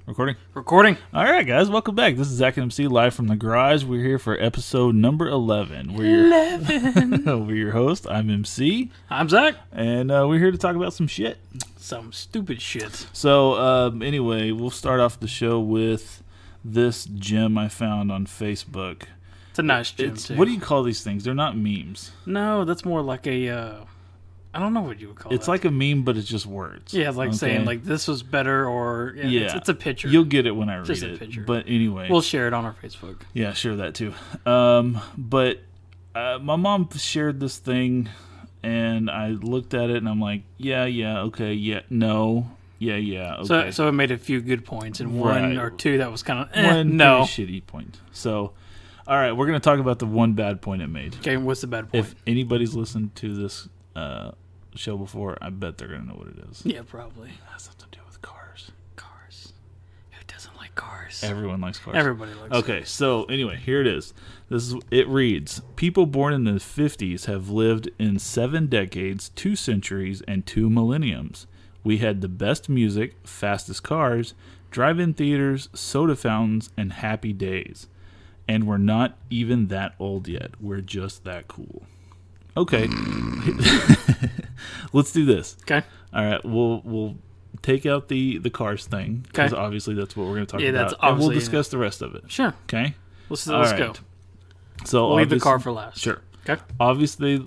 Recording? Recording. All right, guys, welcome back. This is Zak and M.C. live from the garage. We're here for episode number 11. We're your host. I'm MC. I'm Zach. And we're here to talk about some shit. Some stupid shit. So, anyway, we'll start off the show with this gem I found on Facebook. It's a nice gem, too. What do you call these things? They're not memes. No, that's more like a... I don't know what you would call it. It's like a meme, but it's just words. Yeah, like saying, like, this was better, or... Yeah. It's a picture. You'll get it when I read just it. A picture. But anyway. We'll share it on our Facebook. Yeah, share that too. But my mom shared this thing, and I looked at it, and I'm like, yeah, okay, yeah, no, yeah, okay. So it made a few good points, and one or two that was kind of, one no. shitty point. So, all right, we're going to talk about the one bad point it made. Okay, what's the bad point? If anybody's listened to this show before, I bet they're going to know what it is. Yeah, probably. It has something to do with cars. Cars. Who doesn't like cars? Everyone likes cars. Everybody likes cars. Okay, so anyway, here it is. It reads, people born in the 50s have lived in 7 decades, 2 centuries, and 2 millenniums. We had the best music, fastest cars, drive-in theaters, soda fountains, and happy days. And we're not even that old yet. We're just that cool. Okay. Let's do this. Okay. All right, we'll take out the cars thing, because obviously that's what we're going to talk about. That's obviously, and we'll discuss the rest of it. Sure. Okay? Let's right. go. So we'll leave the car for last. Sure. Okay. Obviously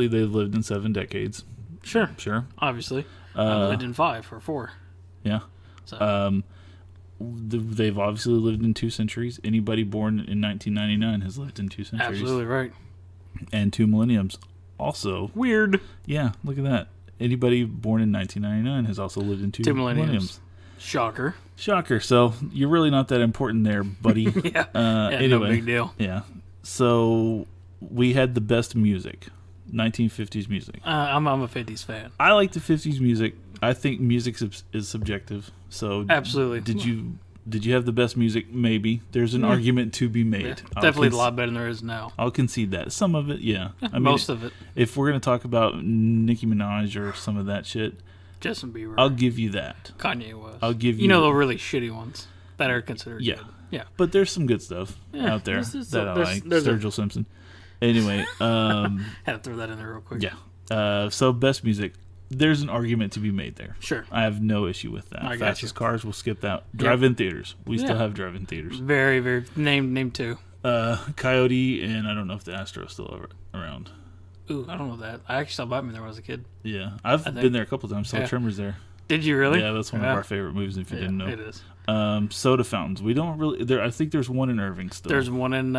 they've lived in 7 decades. Sure. Obviously. I've lived in 5 or 4. Yeah. So. They've obviously lived in 2 centuries. Anybody born in 1999 has lived in 2 centuries. Absolutely right. And 2 millenniums also. Weird. Yeah, look at that. Anybody born in 1999 has also lived in 2 millenniums. Shocker. So you're really not that important there, buddy. Yeah. Anyway, no big deal. Yeah. So we had the best music, 1950s music. I'm a 50s fan. I like the 50s music. I think music is subjective. So absolutely. Did you have the best music? Maybe. There's an argument to be made. Yeah, definitely a lot better than there is now. I'll concede that. Some of it, yeah. I mean, most of it. If we're going to talk about Nicki Minaj or some of that shit, Justin Bieber, I'll give you that. Kanye West. I'll give you... You know the really shitty ones that are considered good. Yeah. But there's some good stuff out there that I like. Sturgill Simpson. Anyway. Had to throw that in there real quick. Yeah. So best music. There's an argument to be made there. Sure. I have no issue with that. Fastest cars, we'll skip that. Drive-in theaters. We still have drive-in theaters. Very, very... Name 2. Coyote, and I don't know if the Astro's still around. Ooh, I don't know that. I actually saw Batman there when I was a kid. Yeah. I've been there a couple times. Saw Tremors there. Did you really? Yeah, that's one of our favorite movies, if you didn't know. It is. Soda fountains. We don't really... I think there's one in Irving still. There's one in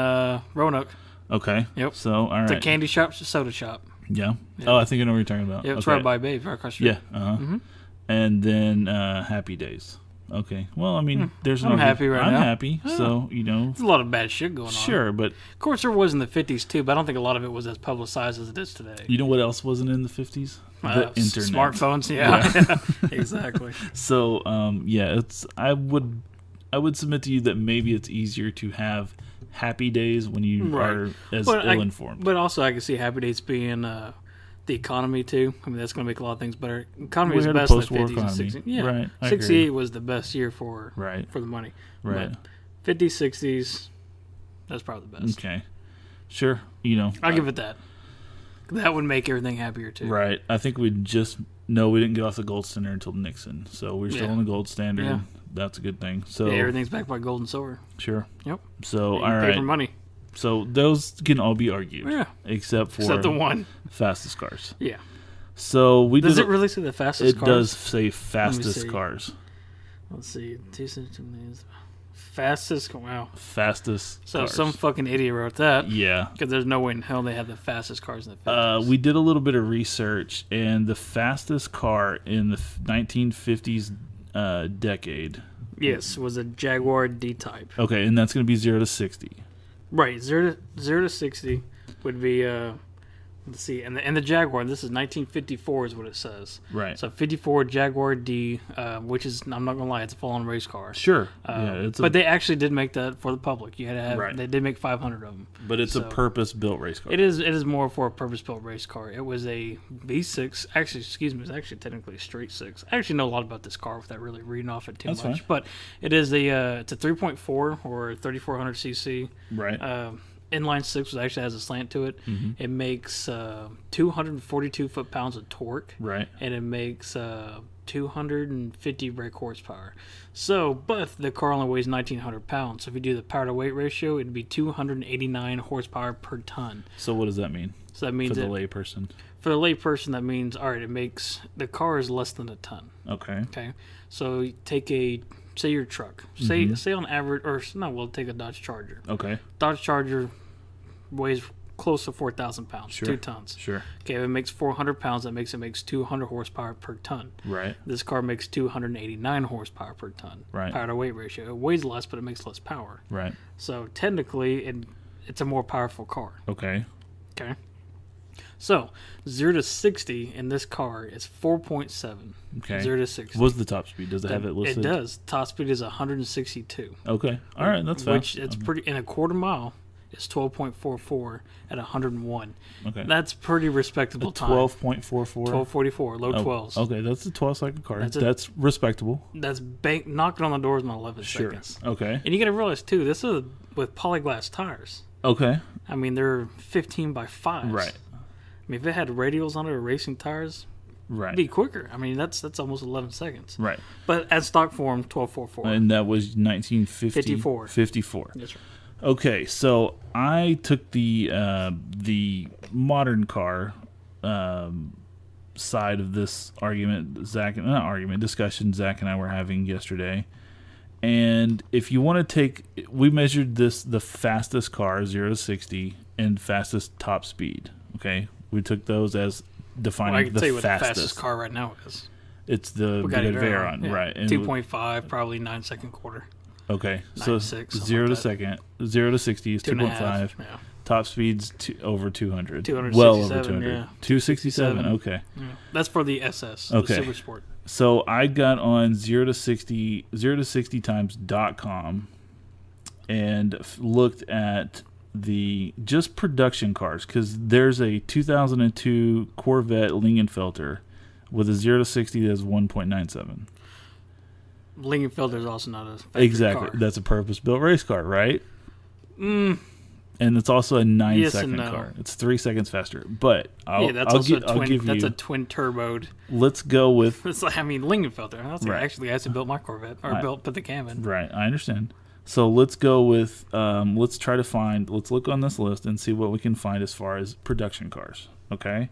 Roanoke. Okay. Yep. So, all right. It's a candy shop, soda shop. Yeah. Oh, I think I know what you're talking about. Yeah, it's right by Babe, right across the street. Yeah. Mm-hmm. And then Happy Days. Okay. Well, I mean, there's no... I'm happy now. I'm happy, so, you know... There's a lot of bad shit going on. Sure, but... Of course, there was in the 50s, too, but I don't think a lot of it was as publicized as it is today. You know what else wasn't in the 50s? The internet. Smartphones, yeah. Exactly. So, it's... I would submit to you that maybe it's easier to have happy days when you are as ill-informed. But also, I can see happy days being the economy, too. I mean, that's going to make a lot of things better. Economy was best in the 50s and 60s. Yeah, right. 68 was the best year for the money. Right. But 50s, 60s, that's probably the best. Okay. Sure. You know. I'll give it that. That would make everything happier, too. Right. I think we didn't get off the gold standard until Nixon. So we're still on the gold standard. Yeah. That's a good thing. So everything's backed by gold and silver. Sure. Yep. So, all right. Paper money. So those can all be argued. Yeah. Except the one. Fastest cars. Yeah. So Does it really say the fastest cars? It does say fastest cars. Let's see. Fastest. Wow. Fastest So cars. some fucking idiot wrote that. Yeah. Because there's no way in hell they had the fastest cars in the 50s. We did a little bit of research, and the fastest car in the 1950s decade. Yes, was a Jaguar D Type. Okay, and that's going to be 0 to 60. Right, 0 to 60 would be Let's see, and the Jaguar. This is 1954 is what it says. Right. So 54 Jaguar D, which is, I'm not gonna lie, it's a full-on race car. Sure. But they actually did make that for the public. You had to have. Right. They did make 500 of them. But it's a purpose-built race car. It is more for a purpose-built race car. It was a V6. Actually, excuse me, it's actually technically a straight 6. I actually know a lot about this car without really reading off it too much. Fine. But it is it's a 3.4 or 3400 cc. Right. Inline 6 actually has a slant to it. Mm-hmm. It makes 242 foot-pounds of torque. Right. And it makes 250 brake horsepower. So, but the car only weighs 1,900 pounds. So if you do the power-to-weight ratio, it'd be 289 horsepower per ton. So what does that mean? So that means for the layperson. For the layperson, that means, all right, the car is less than a ton. Okay. Okay. So you take say your truck. Say on average, we'll take a Dodge Charger. Okay. Dodge Charger weighs close to 4,000 pounds, sure. 2 tons. Sure. Okay, if it makes 400 pounds, that makes 200 horsepower per ton. Right. This car makes 289 horsepower per ton. Right. Power to weight ratio. It weighs less, but it makes less power. Right. So technically, it's a more powerful car. Okay. Okay. So 0 to 60 in this car is 4.7. Okay. 0 to 60. What's the top speed? Does it have it listed? It does. Top speed is 162. Okay. All right. That's fine. Which it's pretty in a quarter mile. It's 12.44 at 101. Okay. That's pretty respectable time. 12.44? 12.44, low 12s. Okay, that's a 12-second car. That's respectable. That's knocking on the doors in 11 seconds. Okay. And you got to realize, too, this is with polyglass tires. Okay. I mean, they're 15 by 5s. Right. I mean, if it had radials on it or racing tires, right, it'd be quicker. I mean, that's almost 11 seconds. Right. But at stock form, 12.44. And that was 1954. 54. That's right. Okay, so I took the modern car side of this discussion Zach and I were having yesterday. And if you want to we measured the fastest car, 0 to 60, and fastest top speed. Okay, we took those as defining I can the tell you what fastest. the fastest car right now is. It's the Bugatti Veyron, yeah. right? 2.5, probably 9-second quarter. Okay, so 0 to 60 is 2.5. Yeah. Top speed's over 200. Well over 200. Yeah. 267. Okay. Yeah. That's for the SS. Okay. The Super Sport. So I got on 0 to 60 times.com and looked at the just production cars, because there's a 2002 Corvette Lingenfelter with a 0 to 60 that's 1.97. Lingenfelter is also not a factory car. That's a purpose-built race car, right? And it's also a 9-second car. It's 3 seconds faster. But I'll give you. That's a twin turboed. Let's go with. It's like, I mean, Lingenfelter. That's right. Actually, the guys who built my Corvette put the cam in. Right, I understand. So let's go with. Let's look on this list and see what we can find as far as production cars. Okay.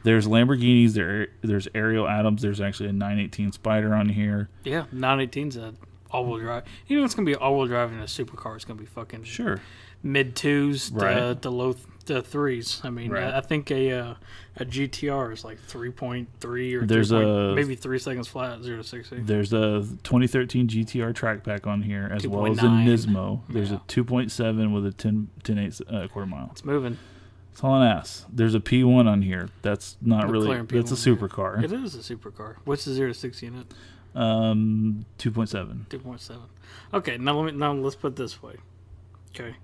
There's Lamborghinis. There's Ariel Adams. There's actually a 918 Spider on here. Yeah, 918's a all-wheel drive. You know, it's gonna be all-wheel drive in a supercar. It's gonna be fucking mid 2s to low to 3s. I mean, right. I think a GTR is like 3.3 or there's maybe 3 seconds flat, 0 to 60. There's a 2013 GTR track pack on here, as well as a Nismo. There's a 2.7 with a 10.8 quarter mile. It's moving. It's all an ass. There's a P1 on here. That's not really. That's a supercar. It is a supercar. What's the 0 to 60 in it? 2.7. 2.7. Okay, now let's put it this way. Okay.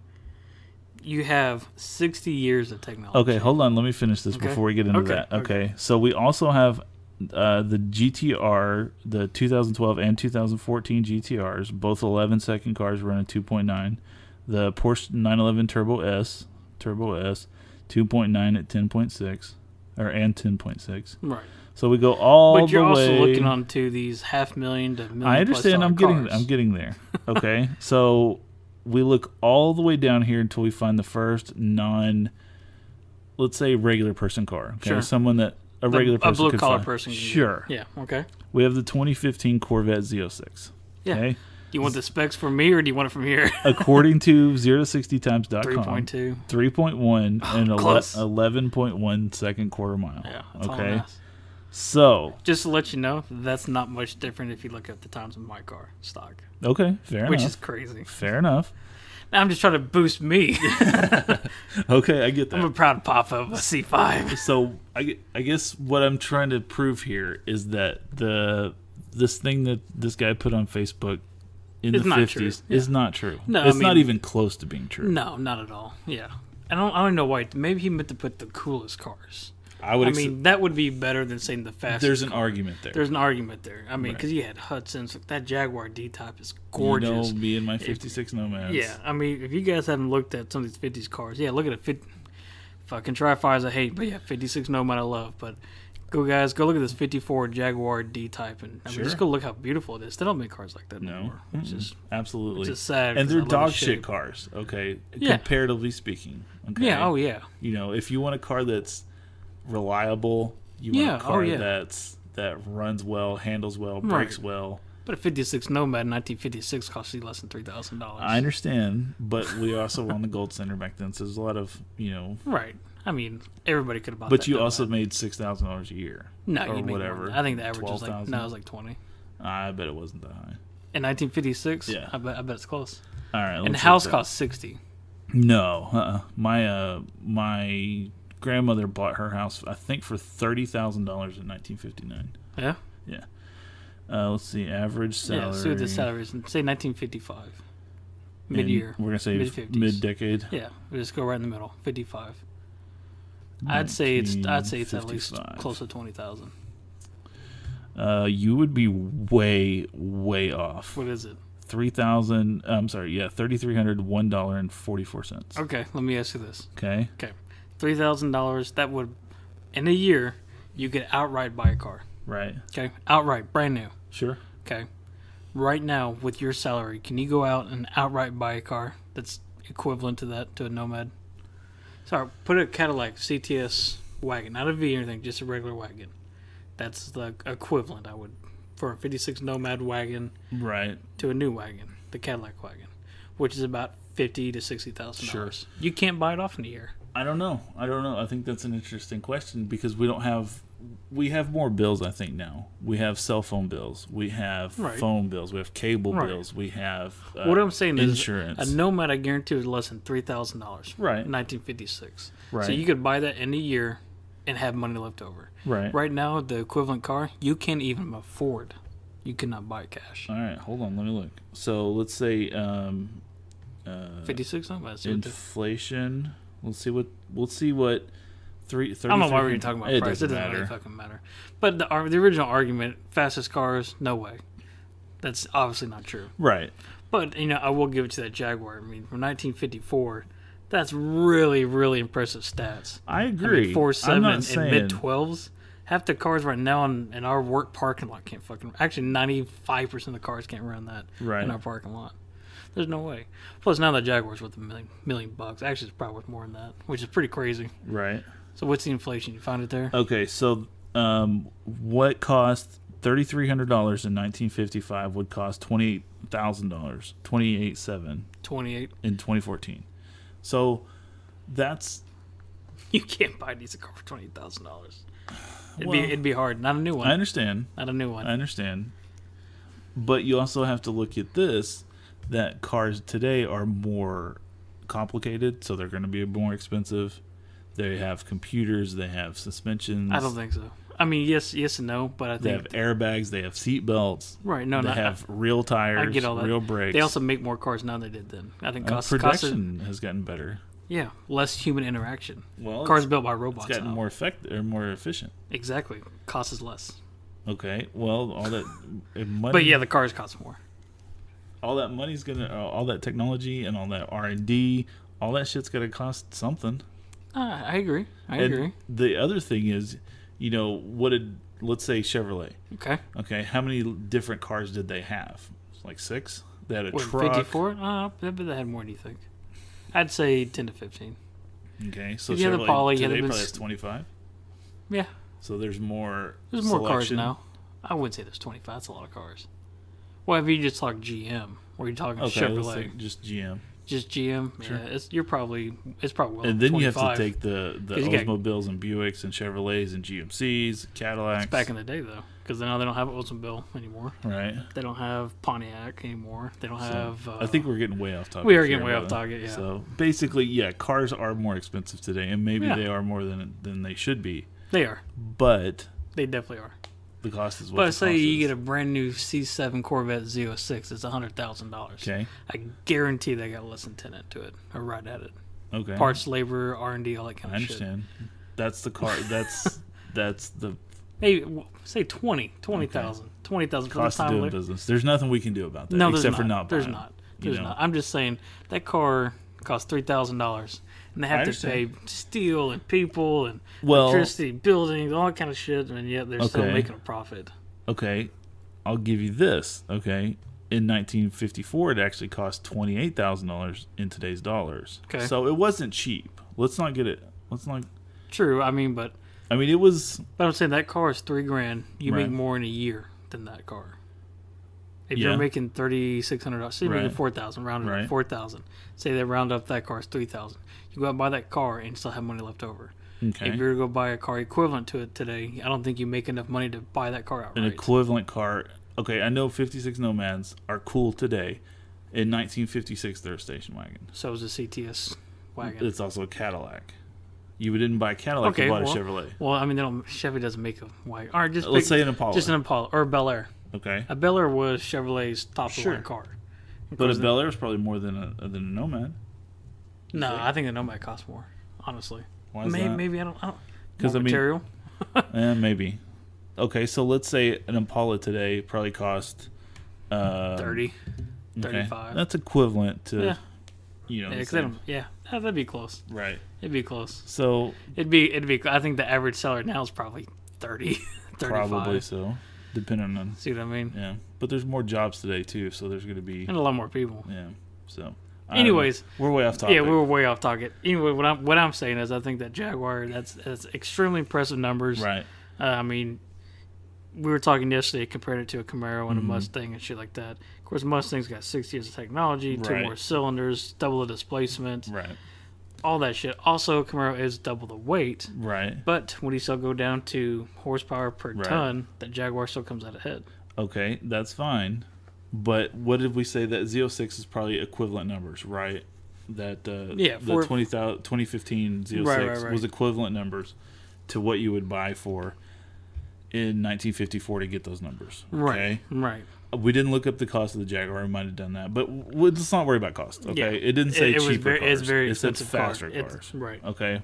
You have 60 years of technology. Okay, hold on. Let me finish this before we get into that. Okay. So we also have the GTR, the 2012 and 2014 GTRs, both 11-second cars running 2.9. The Porsche 911 Turbo S, 2.9 at 10.6, and 10.6. Right. So we go all the way. But you're also looking onto these $500,000 to $1 million. I understand. I'm cars. getting there. Okay. So we look all the way down here until we find the first let's say regular person car. Okay. Sure. Someone that a regular person a blue could collar find. person. Sure. Yeah. Okay. We have the 2015 Corvette Z06. Yeah. Okay. Do you want the specs from me or do you want it from here? According to 0 to 60 times.com, 3.2, 3.1, and 11.1 second quarter mile. Yeah. That's okay. So, just to let you know, that's not much different if you look at the times of my car stock. Okay, fair enough. Which is crazy. Fair enough. Now I'm just trying to boost me. Okay, I get that. I'm a proud papa of a C5. So I guess what I'm trying to prove here is that this thing that this guy put on Facebook in the 50s is not true. No, it's not even close to being true. No, not at all. Yeah. I don't know why. Maybe he meant to put the coolest cars. I mean, that would be better than saying the fastest. There's an argument there. There's an argument there. I mean, because you had Hudson's. That Jaguar D Type is gorgeous. Me and my 56 Nomads. Yeah. I mean, if you guys haven't looked at some of these 50s cars, look at it. Fucking Tri-Fires I hate, but 56 Nomad I love. But go look at this 54 Jaguar D Type, and just go look how beautiful it is. They don't make cars like that anymore. It's just absolutely. It's just sad. And they're dog shit cars. Okay, comparatively speaking. Okay. Yeah. Oh yeah. If you want a car that's reliable, you want a car that runs well, handles well, brakes well. But a 56 Nomad in 1956 cost you less than $3,000. I understand, but we also won the Gold Center back then, so there's a lot of Right. I mean, everybody could have bought. But that you Nomad. also made $6,000 a year. No, or you made whatever. More. I think the average 12, was it was like 20. I bet it wasn't that high. In 1956, yeah, I bet it's close. All right, and the house cost 60. No, my grandmother bought her house, I think, for $30,000 in 1959. Yeah. Yeah. Let's see, average salary. Yeah, see what the salary is. Say 1955. Mid-year. We're going to say mid-50s. Mid-decade? Yeah, we'll just go right in the middle. 55. I'd say it's at least close to 20,000. You would be way, way off. What is it? $3,301.44. Okay, let me ask you this. Okay. $3,000, that would, in a year, you could outright buy a car. Right. Okay, outright, brand new. Sure. Okay. Right now, with your salary, can you go out and outright buy a car that's equivalent to that, to a Nomad? Sorry, put a Cadillac CTS wagon, not a V or anything, just a regular wagon. That's the equivalent, I would, for a 56 Nomad wagon, right, to a new wagon, the Cadillac wagon, which is about $50,000 to $60,000. Sure. You can't buy it off in a year. I don't know. I think that's an interesting question because we have more bills, I think, now. We have cell phone bills. We have phone bills. We have cable bills. We have what I'm saying insurance. Is a Nomad, I guarantee, was less than $3,000. Right. In 1956. Right. So you could buy that in a year and have money left over. Right. Right now, the equivalent car, you can't even afford. You cannot buy cash. All right. Hold on. Let me look. So let's say 56 Nomads. Inflation. We'll see what. I don't know why we're talking about price. It doesn't really fucking matter. But the original argument, fastest cars, no way. That's obviously not true. Right. But, I will give it to that Jaguar. I mean, from 1954, that's really, really impressive stats. I agree. 4.7 and mid-12s. Half the cars right now in our work parking lot can't fucking... Actually, 95% of the cars can't run that in our parking lot. There's no way. Plus, now the Jaguar's worth $1 million. Actually, it's probably worth more than that, which is pretty crazy. Right. So what's the inflation? You find it there? Okay, so what cost $3,300 in 1955 would cost $28,000, $28,700 in 2014. So that's you can't buy a decent car for $28,000. It'd be hard. Not a new one. I understand. Not a new one. I understand. But you also have to look at this: that cars today are more complicated, so they're going to be more expensive. They have computers. They have suspensions. I don't think so. I mean, yes and no, but I think they have airbags. They have seat belts. Right? No, they have real tires. I get all that. Real brakes. They also make more cars now than they did then. I think production has gotten better. Yeah, less human interaction. Well, cars built by robots. It's gotten more effective or more efficient. Exactly, cost is less. Okay, well, all that money. But yeah, the cars cost more. All that money's all that technology and all that R&D, all that shit's gonna cost something. I agree. I agree. The other thing is, let's say Chevrolet. Okay. How many different cars did they have? Like 6? They had a truck. 54? But they had more. Do you think? I'd say 10 to 15. Okay, so Chevrolet today probably has 25. Yeah. So there's more. There's more cars now. I wouldn't say there's 25. That's a lot of cars. Well, if you just talk GM, or you're talking Chevrolet, let's say just GM. Just GM. Sure. Yeah, it's probably well and then 25. you have to take the Oldsmobiles and Buicks and Chevrolets and GMCs, Cadillacs. It's back in the day though, because now they don't have Oldsmobile anymore. Right. They don't have Pontiac anymore. They don't have. I think we're getting way off topic. We are getting way off topic. Yeah. So basically, yeah, cars are more expensive today, and maybe they are more than they should be. They are. But they definitely are. The cost is what. But say you get a brand new C7 Corvette Z06, it's $100,000. Okay. I guarantee they got less than 10 into it, or right at it. Okay. Parts, labor, R&D, all that kind of shit. I understand. That's the car. That's the. Maybe say 20,000. Okay. 20,000 for cost the time of doing business. There's nothing we can do about that. No, except for not. There's not. There's not. I'm just saying that car costs $3,000. And they have to pay steel and people and electricity, buildings, all that kind of shit, and yet they're still making a profit. Okay, I'll give you this. Okay, in 1954, it actually cost $28,000 in today's dollars. Okay, so it wasn't cheap. Let's not get it. True. It was. But I'm saying that car is $3,000. You make more in a year than that car. If you're making $3,600, say you're making $4,000, round it up $4,000. Say they round up that car is $3,000. You go out and buy that car and still have money left over. Okay. If you were to go buy a car equivalent to it today, I don't think you make enough money to buy that car outright. An equivalent car. Okay, I know 56 Nomads are cool today. In 1956, they're a station wagon. So is a CTS wagon. It's also a Cadillac. You didn't buy a Cadillac, you bought a Chevrolet. Well, Chevy doesn't make a wagon. All right, let's say an Impala. Just an Impala or a Bel Air. Okay. A Bel Air was Chevrolet's top-of-the-line car. But a Bel Air is probably more than a Nomad. No, I think a Nomad costs more, honestly. Why is that? Maybe I don't. Because material. Maybe. Okay, so let's say an Impala today probably cost 30, 35. That's equivalent to, that'd be close. Right. It'd be close. So it'd be. I think the average seller now is probably 30, 35. Probably so. Depending on. See what I mean? Yeah. But there's more jobs today, too, so there's going to be. And a lot more people. Yeah. So. Anyways. We're way off topic. Yeah, we were way off topic. Anyway, what I'm saying is I think that Jaguar, that's extremely impressive numbers. Right. We were talking yesterday, compared it to a Camaro and a Mustang and shit like that. Of course, Mustang's got 6 years of technology, 2 more cylinders, double the displacement. Right. All that shit. Also, Camaro is double the weight. Right. But when you still go down to horsepower per ton, that Jaguar still comes out ahead. Okay, that's fine. But what did we say that Z06 is probably equivalent numbers, right? That the 2015 Z06 was equivalent numbers to what you would buy for in 1954 to get those numbers. Okay? Right. We didn't look up the cost of the Jaguar. We might have done that, but let's not worry about cost. Okay, it didn't say cheaper cars. It's very expensive. It said faster cars. Right. Okay.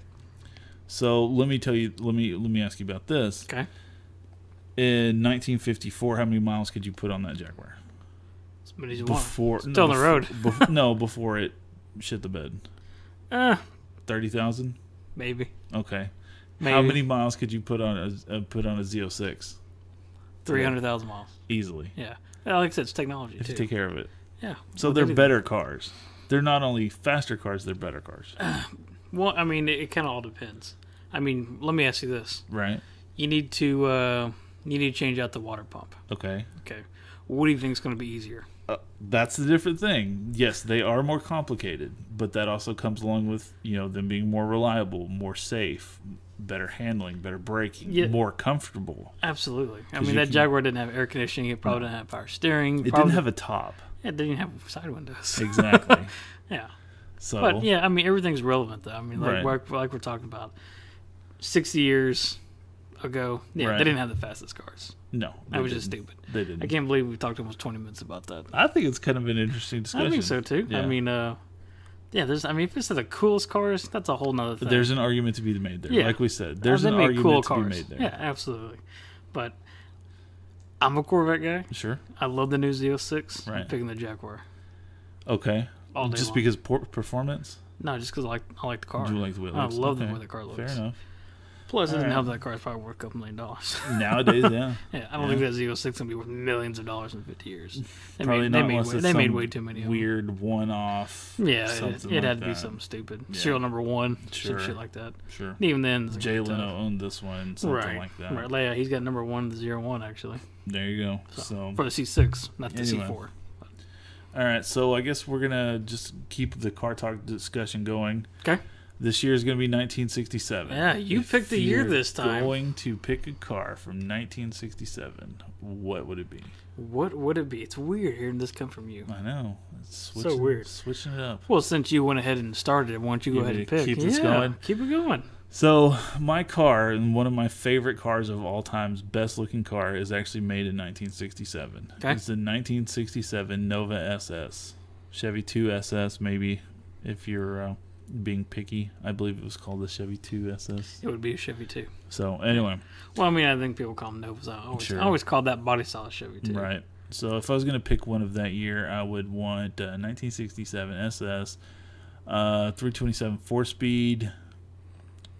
So let me tell you. Let me ask you about this. Okay. In 1954, how many miles could you put on that Jaguar? As many as you want. Still on the road. Before it shit the bed. 30,000. Maybe. Okay. How many miles could you put on a Z06? 300,000 miles. Easily. Yeah. Like I said, it's technology, if you take care of it. Yeah. So they're better cars. They're not only faster cars, they're better cars. Well, it kind of all depends. Let me ask you this. Right. You need to change out the water pump. Okay. What do you think is going to be easier? That's a different thing. Yes, they are more complicated, but that also comes along with them being more reliable, more safe, better handling, better braking, more comfortable. Absolutely. That Jaguar didn't have air conditioning. It probably didn't have power steering. It didn't have a top. Yeah, it didn't have side windows. Exactly. Yeah. So. But yeah, everything's relevant though. Like we're talking about 60 years ago. Yeah, they didn't have the fastest cars. No, that was just stupid. They didn't. I can't believe we talked almost 20 minutes about that. I think it's kind of an interesting discussion. I think so too. Yeah. If it's the coolest cars, that's a whole nother thing. There's an argument to be made there. Yeah. Like we said, there's an argument to be made there. Yeah, absolutely. But I'm a Corvette guy. Sure. I love the new Z06. Right. I'm picking the Jaguar. Okay. All day just long. Because performance? No, just because I like the car. Do you like the way it looks? I love the way the car looks. Fair enough. Plus, it doesn't help that car is probably worth a couple $1 million. Nowadays, yeah. Yeah, I don't think that Z06 is going to be worth millions of dollars in 50 years. They made way too many of them. Weird one-off. Yeah, it had to be something stupid. Yeah. Serial number 1, some shit like that. Sure. And even then, Jay Leno owned this one, something like that. Right, yeah, he's got number 1, the 01 actually. There you go. So for the C6, not the C4. All right, so I guess we're gonna just keep the car talk discussion going. Okay. This year is gonna be 1967. Yeah, you picked the year this time. Going to pick a car from 1967. What would it be? What would it be? It's weird hearing this come from you. I know. It's so weird. Switching it up. Well, since you went ahead and started it, why don't you go ahead and pick? Keep this going. Keep it going. So my car, and one of my favorite cars of all time's best looking car, is actually made in 1967. Okay. It's a 1967 Nova SS. Chevy 2 SS, maybe, if you're being picky. I believe it was called the Chevy 2 SS. It would be a Chevy 2. So, anyway. Well, I mean, I think people call them Novas. I always called that body style Chevy 2. Right. So, if I was going to pick one of that year, I would want 1967 SS, 327 4-speed.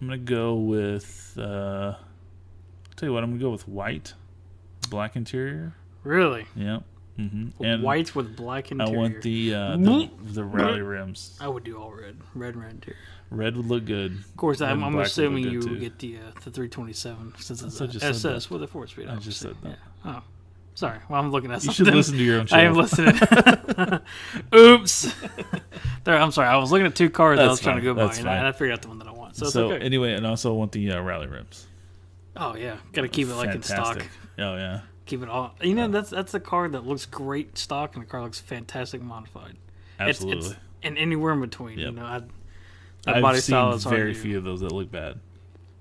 I'm going to go with, I'll tell you what, I'm going to go with white, black interior. Really? Yeah. Mm-hmm. And white with black interior. I want the rally rims. I would do all red. Red interior. Red would look good. Of course, I'm assuming you would get the 327 since it's an SS with a 4-speed. I just said that. Yeah. Oh. Sorry. Well, I'm looking at something. You should listen to your own show. I am listening. Oops. I'm sorry. I was looking at two cars that I was trying to go by, and I figured out the one that I want. So it's okay. Anyway, and also I want the rally rims. Oh, yeah. Got to keep it like in stock. Oh, yeah. Keep it all. You know, that's a car that looks great stock, and the car looks fantastic modified. Absolutely. It's and anywhere in between. Yep. You know, I've seen very few of those that look bad.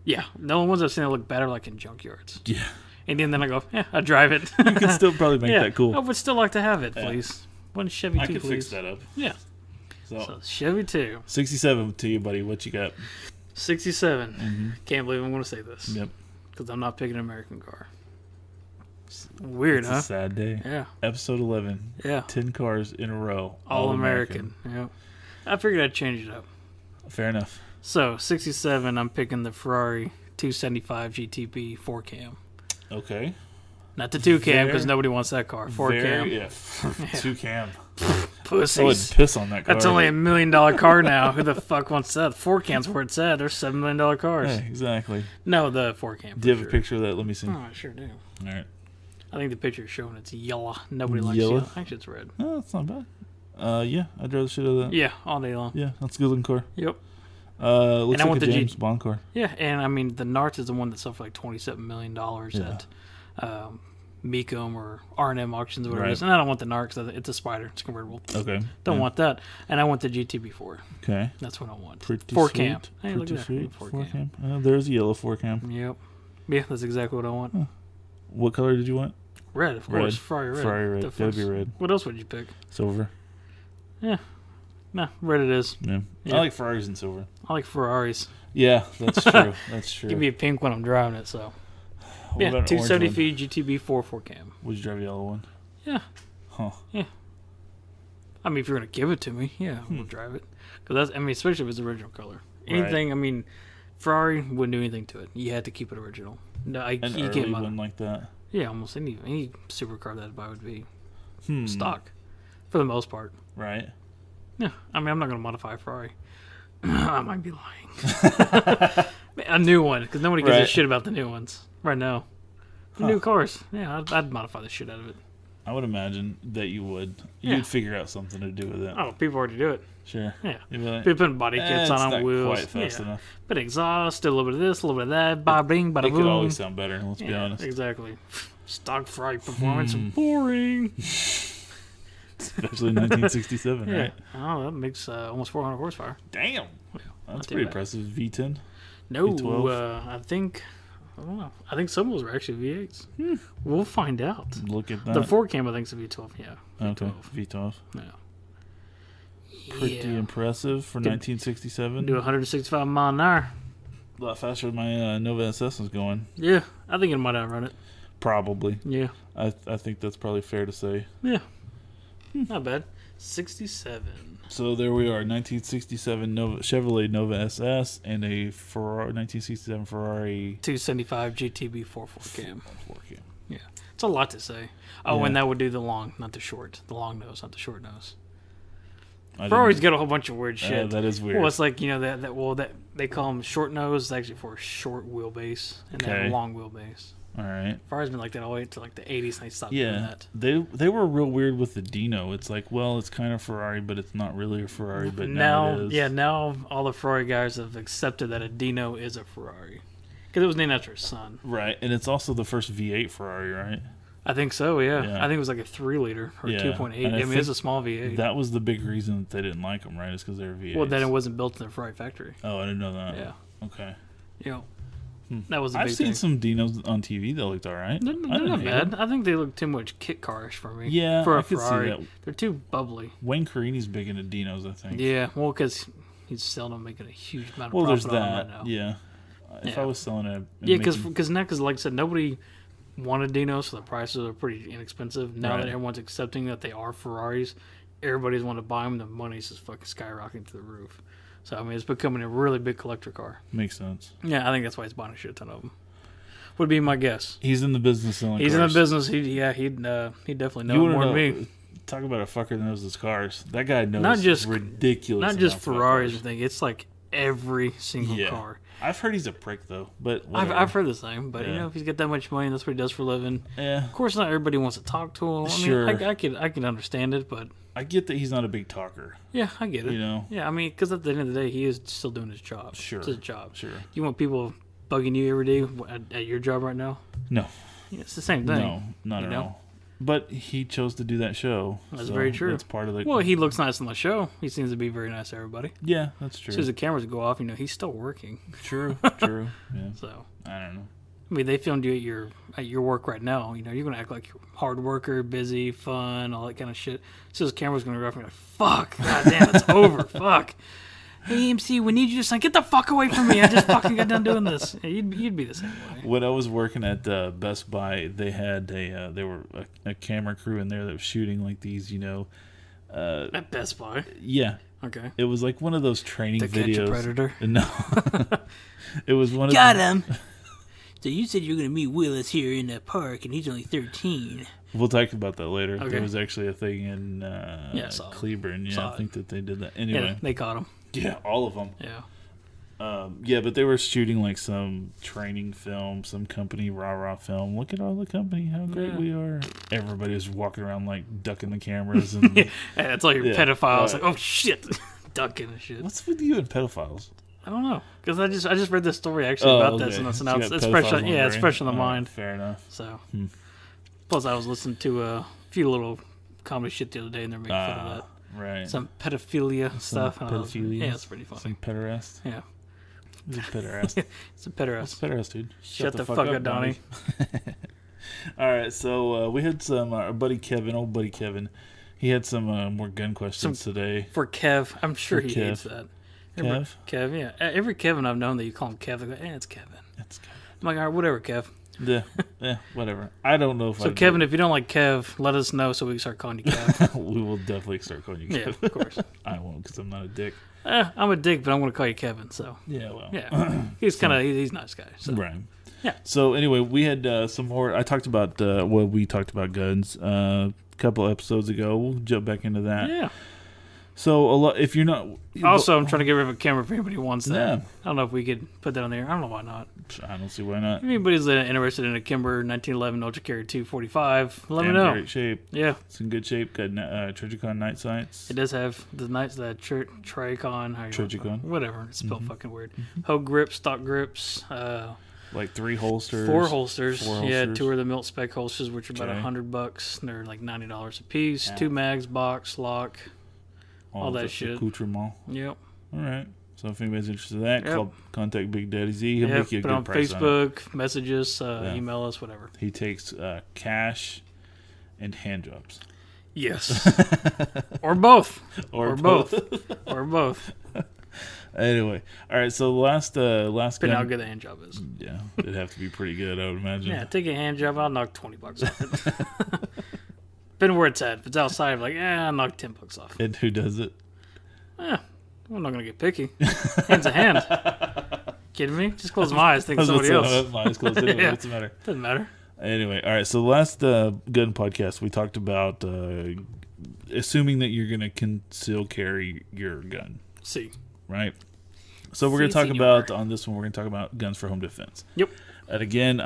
Yeah. The only ones I've seen that look better like in junkyards. Yeah. And then I go, I drive it. You can still probably make that cool. I would still like to have it, please. One Chevy 2, I could please. fix that up. Yeah. So Chevy 2. 67 to you, buddy. What you got? 67. Mm-hmm. Can't believe I'm going to say this. Yep. Because I'm not picking an American car. Weird, It's a sad day. Yeah. Episode 11. Yeah. 10 cars in a row. All American. Yep. I figured I'd change it up. Fair enough. So, 67, I'm picking the Ferrari 275 GTB 4-cam. Okay. Not the 2-cam, because nobody wants that car. 4-cam. Yeah. 2-cam. Pussies. I would piss on that car. That's only $1 million car now. Who the fuck wants that? 4-cam's where it's at. They're $7 million cars. Yeah, exactly. No, the 4-cam. Do you have a picture of that? Let me see. Oh, I sure do. All right. I think the picture is showing it's yellow. Nobody likes yellow. Actually, it's red. Oh, that's not bad. Yeah, I'd rather shit out of that. Yeah, all day long. Yeah, that's a good looking car. Yep. Looks like a James Bond car. Yeah, and I mean, the Narts is the one that sold for like $27 million at Mecum or R&M auctions or whatever it is. And I don't want the Nart because it's a Spider. It's convertible. Okay. Don't want that. And I want the GTB4. Okay. That's what I want. Pretty 4-cam. Hey, pretty sweet. 4-cam. There's a yellow 4-cam. Yep. Yeah, that's exactly what I want. Huh. What color did you want? Red, of course. Ferrari red. Ferrari red. Gotta be red. What else would you pick? Silver. Yeah. No, red it is. Yeah. I like Ferraris and silver. I like Ferraris. Yeah, that's true. That's true. Give me a pink when I'm driving it, so. Yeah, 270 feet GTB 4-cam. Would you drive a yellow one? Yeah. Huh. Yeah. I mean, if you're going to give it to me, yeah, we'll drive it. Because that's, I mean, especially if it's original color. Anything, I mean, Ferrari wouldn't do anything to it. You had to keep it original. No, you can't one like that. Yeah, almost any supercar that I'd buy would be stock, for the most part. Right. Yeah, I mean, I'm not going to modify a Ferrari. I might be lying. A new one, because nobody gives a shit about the new ones right now. The new cars, yeah, I'd modify the shit out of it. I would imagine that you would. You'd figure out something to do with it. Oh, people already do it. Sure. Yeah. Like, people putting body kits on wheels. Quite fast enough. But exhaust, a little bit of this, a little bit of that, bada bing, bada boom. It could always sound better, let's be honest. Exactly. Stock Ferrari performance, boring. Especially in 1967, right? Oh, that makes almost 400 horsepower. Damn. Yeah, that's pretty impressive. V10? No, V12? I don't know. I think some of those were actually V8s. We'll find out. Look at that. The 4-cam, I think, is a V12. Yeah. V12. Okay. V12. Yeah. Pretty impressive for 1967. Do 165 mile an hour. A lot faster than my Nova SS was going. Yeah, I think it might outrun it. Probably. Yeah. I think that's probably fair to say. Yeah. Not bad. 67. So there we are, 1967 Chevrolet Nova SS and a 1967 Ferrari 275 GTB 4-cam. 4-cam. Yeah, it's a lot to say. Oh, and that would do the long, not the short. The long nose, not the short nose. Ferrari's got a whole bunch of weird shit. That is weird. Well, it's like, you know, that they call them short nose. It's actually for short wheelbase, and they have a long wheelbase. All right. Ferrari's been like that all the way to like the 80s, and they stopped doing that. They were real weird with the Dino. It's like, well, it's kind of Ferrari, but it's not really a Ferrari. But now it is. Yeah, now all the Ferrari guys have accepted that a Dino is a Ferrari because it was named after his son. Right, and it's also the first V8 Ferrari, right? I think so. Yeah. I think it was like a 3-liter or 2.8. I mean, it's a small V8. That was the big reason that they didn't like them, right? Is because they were V8s. Well, then it wasn't built in the Ferrari factory. Oh, I didn't know that. Yeah. Okay. Yeah. That was a big I've seen some Dinos on TV that looked all right. They're not bad. I think they look too much kit carish for me. Yeah, for a I could Ferrari. see that. They're too bubbly. Wayne Carini's big into Dinos, I think. Yeah, well, because he's seldom making a huge amount of profit there's on that. them right now. Yeah. If I was selling it, because now, like I said, nobody wanted Dinos, so the prices are pretty inexpensive. Now that everyone's accepting that they are Ferraris, everybody's want to buy them. The money's just fucking skyrocketing to the roof. So I mean, it's becoming a really big collector car. Makes sense. Yeah, I think that's why he's buying a shit ton of them. Would be my guess. He's in the business selling He's cars. in the business. He'd definitely know more than me. Talk about a fucker that knows his cars. That guy knows ridiculous. Not just Ferraris. I think it's like every single car. I've heard he's a prick though, but I've heard the same. But you know, if he's got that much money, that's what he does for a living. Yeah. Of course, not everybody wants to talk to him. Sure. I mean, I can understand it, but I get that he's not a big talker. Yeah, I get it. You know. Yeah, I mean, because at the end of the day, he is still doing his job. Sure. It's his job. Sure. You want people bugging you every day at your job right now? No. Yeah, it's the same thing. No, not at all. But he chose to do that show. That's very true. That's part of the. Well, he looks nice on the show. He seems to be very nice to everybody. Yeah, that's true. As soon as the cameras go off, you know, he's still working. True. Yeah. So I don't know. I mean, they filmed you at your work right now. You know, you're gonna act like you're a hard worker, busy, fun, all that kind of shit. So his camera's gonna go off and you're like, fuck, goddamn, it's over, fuck. Hey, MC, we need you to sign. Get the fuck away from me. I just fucking got done doing this. Yeah, you'd be the same way. When I was working at Best Buy, they had a camera crew in there that was shooting like these, you know. At Best Buy? Yeah. Okay. It was like one of those training videos. Catch a Predator? No. It was one of Got him. So you said you were going to meet Willis here in the park, and he's only 13. We'll talk about that later. Okay. There was actually a thing in Cleburne. Yeah, I think that they did that. Anyway. Yeah, they caught him. Yeah, all of them. Yeah. Yeah, but they were shooting like some training film, some company rah-rah film. Look at all the company, how great we are. Everybody was walking around like ducking the cameras. And yeah, that's all your pedophiles. Like, oh shit, ducking and shit. What's with you and pedophiles? I don't know, because I just read this story actually about this, and so now it's fresh. It's fresh in the mind. Fair enough. So, plus I was listening to a few little comedy shit the other day, and they're making fun of that. Right. Some pedophilia stuff. Pedophilia. Yeah, it's pretty funny. Some pederast. Yeah. It's a pederast. It's a pederast. It's a pederast, dude. Shut the fuck up, Donnie. All right, so we had some old buddy Kevin. He had some more gun questions today. For Kev, I'm sure he hates that. Kev, yeah. Every Kevin I've known that you call him Kev, they go, it's Kevin. It's Kevin. I'm like, all right, whatever, Kev. Yeah, whatever. I don't know if So, Kevin, if you don't like Kev, let us know so we can start calling you Kev. We will definitely start calling you Kev. Yeah, of course. I won't because I'm not a dick. I'm a dick, but I'm going to call you Kevin, so. Yeah, well. Yeah. He's he's a nice guy. So. Right. Yeah. So, anyway, we had some more. I talked about, we talked about guns a couple episodes ago. We'll jump back into that. Yeah. So, if you're not... Also, I'm trying to get rid of a camera for anybody who wants that. Yeah. I don't know if we could put that on there. I don't know why not. I don't see why not. If anybody's interested in a Kimber 1911 Ultra Carry 245, let me know. Great shape. Yeah. It's in good shape. Got Trigicon night sights. It does have the Tricon. Trigicon. Whatever. It's spelled fucking weird. Hogue grips, stock grips. Like 3 holsters. 4 holsters. 4 holsters. Yeah, 2 are the Milt Spec holsters, which are about $100. They're like $90 a piece. Yeah. 2 mags, box, lock. All that shit. Accoutrement. Yep. All right. So if anybody's interested in that, contact Big Daddy Z. He'll make you a good price on Facebook, message us, email us, whatever. He takes cash and hand jobs. Yes. Or both. Or both. Or both. Anyway, all right. So last Depending gun, how good the hand job is. Yeah, it'd have to be pretty good, I would imagine. Yeah, take a hand job. I'll knock $20 off it. Depending where it's at. If it's outside, I'm like, I'll knock $10 off. And who does it? I'm not gonna get picky. Hand's a hand. Kidding me? Just close my eyes. Think of somebody else. My eyes closed anyway. What's the matter? Doesn't matter. Anyway, all right. So the last gun podcast, we talked about assuming that you're gonna conceal carry your gun. See. Right. So we're gonna talk about on this one. We're gonna talk about guns for home defense. Yep. And again,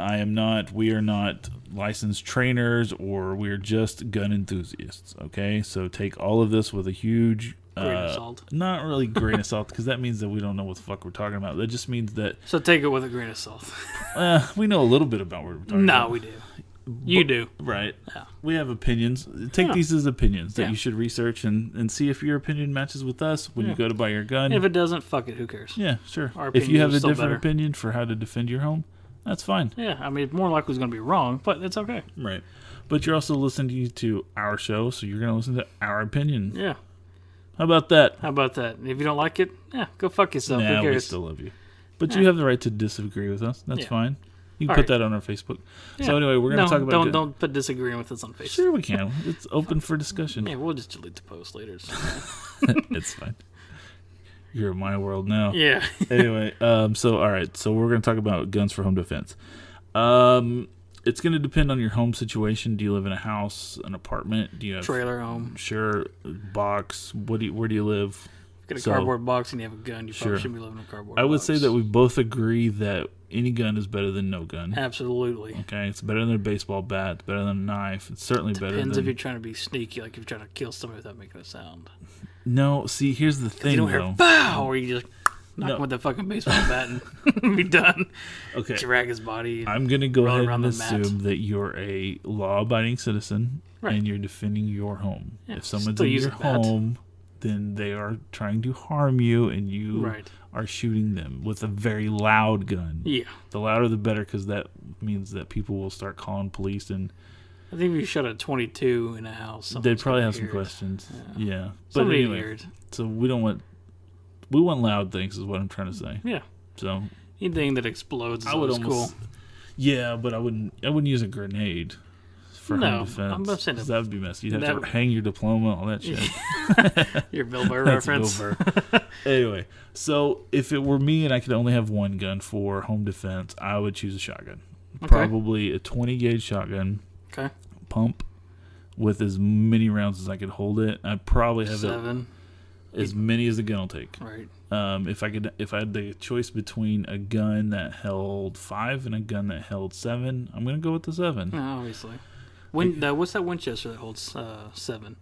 we are not licensed trainers, or we're just gun enthusiasts, okay? So take all of this with a huge... grain of salt. Not really grain of salt, because that means that we don't know what the fuck we're talking about. That just means that... So take it with a grain of salt. We know a little bit about what we're talking about. No, we do. You do. Right. Yeah. We have opinions. Take these as opinions that you should research and see if your opinion matches with us when you go to buy your gun. If it doesn't, fuck it. Who cares? Yeah, sure. If you have a different opinion for how to defend your home, that's fine. Yeah, I mean, more likely it's going to be wrong, but it's okay. Right. But you're also listening to our show, so you're going to listen to our opinion. Yeah. How about that? If you don't like it, go fuck yourself. Who cares? We still love you. But you have the right to disagree with us. That's fine. You can put that on our Facebook. Yeah. So anyway, we're going to talk about... Don't put disagreeing with us on Facebook. Sure we can. It's open for discussion. Yeah, we'll just delete the post later. It's fine. You're in my world now. Yeah. Anyway, so all right. So we're going to talk about guns for home defense. It's going to depend on your home situation. Do you live in a house, an apartment? Do you have... Trailer home. Sure. Box. Where do you live? Get a cardboard box and you have a gun. You probably shouldn't be living in a cardboard box. I would say that we both agree that any gun is better than no gun. Absolutely. Okay, it's better than a baseball bat. It's better than a knife. It's certainly better than... Depends if you're trying to be sneaky, like if you're trying to kill somebody without making a sound. No, see, here's the thing, you don't hear "pow" or you just knock him with the fucking baseball bat and be done. Okay. Drag his body. I'm going to go ahead and assume that you're a law-abiding citizen and you're defending your home. Yeah, if someone's in your home... then they are trying to harm you, and you are shooting them with a very loud gun. Yeah. The louder the better, because that means that people will start calling police. And I think if you shot a 22 in a house, they'd probably have some questions. Yeah. But anyway, weird. So we want loud things, is what I'm trying to say. Yeah. So anything that explodes is always cool. Yeah, but I wouldn't use a grenade. For home defense. I'm not saying that would be messy. You'd have to hang your diploma, all that shit. Your Bill Burr reference. Bill Burr. Anyway, so if it were me and I could only have one gun for home defense, I would choose a shotgun. Okay. Probably a 20 gauge shotgun. Okay. Pump with as many rounds as I could hold it. I'd probably have 7. As many as the gun will take. Right. If I had the choice between a gun that held 5 and a gun that held 7, I'm gonna go with the 7. Obviously. What's that Winchester that holds 7?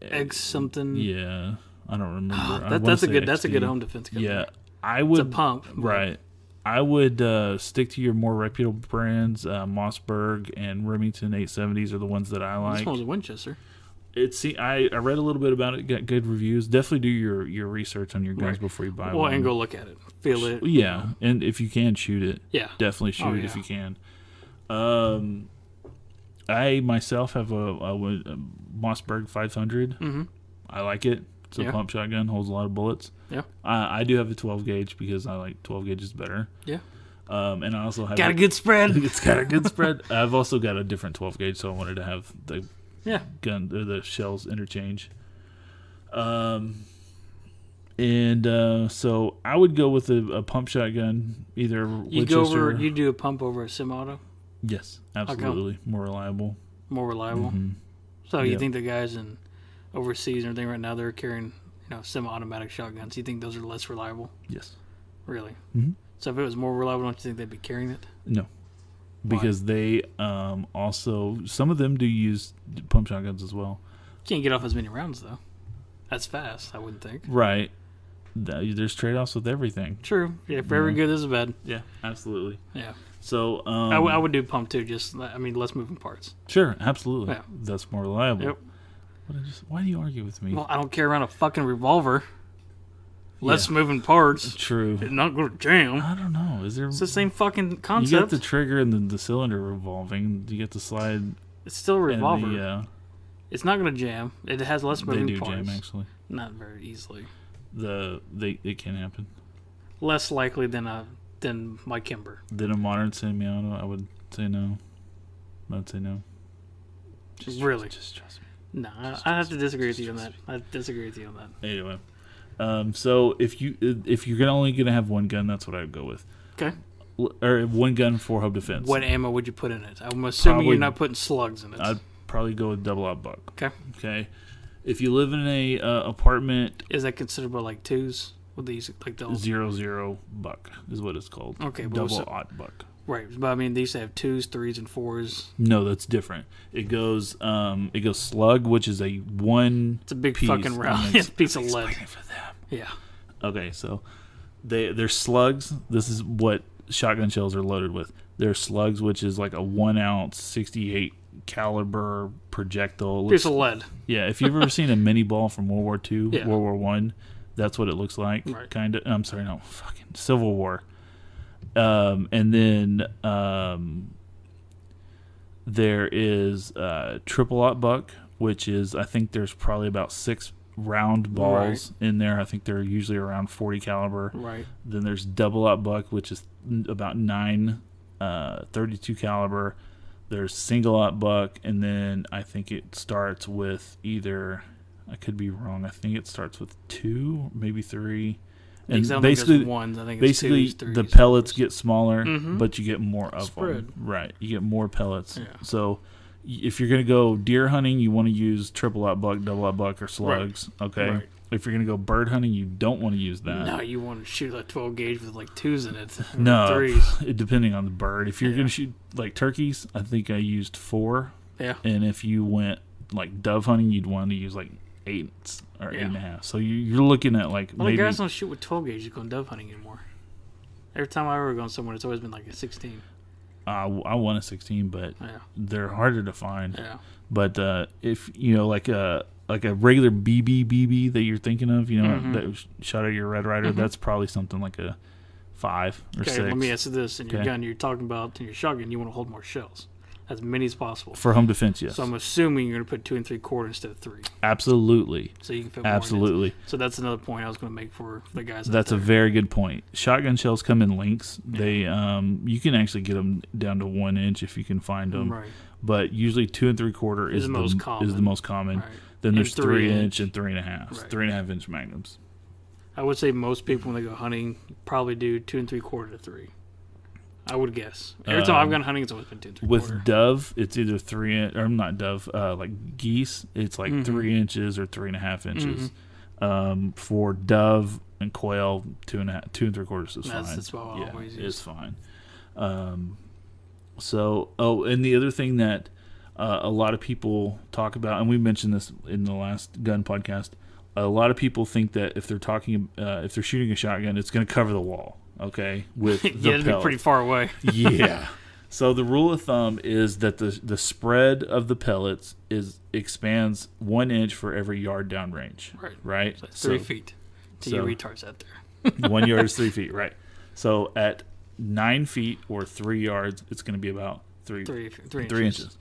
X something. Yeah, I don't remember. That's a good home defense gun. Yeah, I would. It's a pump, right? I would stick to your more reputable brands. Mossberg and Remington 870s are the ones that I like. This one's a Winchester. I read a little bit about it. Got good reviews. Definitely do your research on your guns before you buy one. Well, and go look at it, feel it. Yeah, and if you can shoot it, definitely shoot it if you can. I myself have a Mossberg 500. Mm-hmm. I like it. It's a pump shotgun, holds a lot of bullets. Yeah. I do have a 12 gauge because I like 12 gauges better. Yeah. And I also have got a good spread. It's got a good spread. I've also got a different 12 gauge, so I wanted to have the gun or the shells interchange. So I would go with a pump shotgun, either Winchester. You do a pump over a semi-auto? Yes, absolutely. More reliable. More reliable. Mm-hmm. So you think the guys in overseas and everything right now, they're carrying semi-automatic shotguns? You think those are less reliable? Yes. Really? Mm-hmm. So if it was more reliable, don't you think they'd be carrying it? No. Because they also, some of them do use pump shotguns as well. You can't get off as many rounds, though. That's fast, I wouldn't think. Right. There's trade-offs with everything. True. Yeah, for every good, there's a bad. Yeah, absolutely. Yeah. So I would do pump, too. Less moving parts. Sure, absolutely. Yeah. That's more reliable. Yep. Why do you argue with me? Well, I don't carry around a fucking revolver. Less moving parts. True. It's not going to jam. I don't know. It's the same fucking concept. You got the trigger and the cylinder revolving. You get the slide. It's still a revolver. It's not going to jam. It has less moving parts. They do jam, actually. Not very easily. It can happen. Less likely than my Kimber. Than a modern semi-auto, I would say no. I'd say no. Really? Just trust me. No, I have to disagree with you on that. I disagree with you on that. Anyway. So if you're only gonna have one gun, that's what I'd go with. Okay. Or one gun for home defense. What ammo would you put in it? I'm assuming you're not putting slugs in it. I'd probably go with double-aught buck. Okay. Okay. If you live in a apartment, is that considered like 2s? with these, like the 00 buck is what it's called. Okay, double-aught buck. Right, but I mean, they used to have 2s, 3s, and 4s. No, that's different. It goes slug, which is a one. It's a big piece, fucking round piece of lead. For them. Yeah. Okay, so they're slugs. This is what shotgun shells are loaded with. They're slugs, which is like a 1 ounce 68 caliber projectile. Piece of lead. Yeah, if you've ever seen a mini ball from World War II, yeah. World War One, that's what it looks like. Right. Kind of. I'm sorry, no, fucking Civil War. And then there is triple-aught buck, which is, I think there's probably about 6 round balls in there. I think they're usually around 40 caliber. Right. Then there's double-aught buck, which is about 9 32 caliber. There's single-aught buck, and then I think it starts with either, I could be wrong, I think it starts with 2, maybe 3. And basically, the pellets get smaller, but you get more of them. Right, you get more pellets. Yeah. So if you're going to go deer hunting, you want to use triple-aught buck, double-aught buck, or slugs. Right. Okay. Right. If you're going to go bird hunting, you don't want to use that. No, you want to shoot a 12 gauge with like 2s in it. No, 3s. Depending on the bird. If you're going to shoot like turkeys, I think I used 4. Yeah. And if you went like dove hunting, you'd want to use like 8 or 8.5. So you're looking at like maybe. The guys don't shoot with 12 gauge going dove hunting anymore. Every time I've ever gone somewhere, it's always been like a 16. I want a 16, but they're harder to find. Yeah. But if like a regular BB that you're thinking of, that shot at your Red Ryder, that's probably something like a 5 or 6. Okay, let me ask you this: in your gun, you're talking about in your shotgun, you want to hold more shells, as many as possible for home defense. Yes. So I'm assuming you're going to put 2 3/4 instead of 3. Absolutely. So you can fit more in it. So that's another point I was going to make for the guys. That's a very good point. Shotgun shells come in lengths. They you can actually get them down to 1 inch if you can find them. Right. But usually 2 3/4 is the most common. Right. Then there's 3 inch and 3.5. Right. 3.5 inch magnums. I would say most people when they go hunting probably do 2 3/4 to 3. I would guess. Every time I've gone hunting, it's always been 2 3/4. With dove, it's either 3 inch, or not dove, like geese, it's like 3 inches or 3.5 inches. For dove and quail, 2 3/4 is fine. That's what I always use. It's fine. And the other thing that a lot of people talk about, and we mentioned this in the last gun podcast, a lot of people think that if they're shooting a shotgun, it's going to cover the wall. Okay, with the it'd be pretty far away. Yeah. So the rule of thumb is that the spread of the pellets expands 1 inch for every yard downrange. Right. So 3 feet. To you retards out there. 1 yard is 3 feet. Right. So at 9 feet or 3 yards, it's going to be about 3 inches.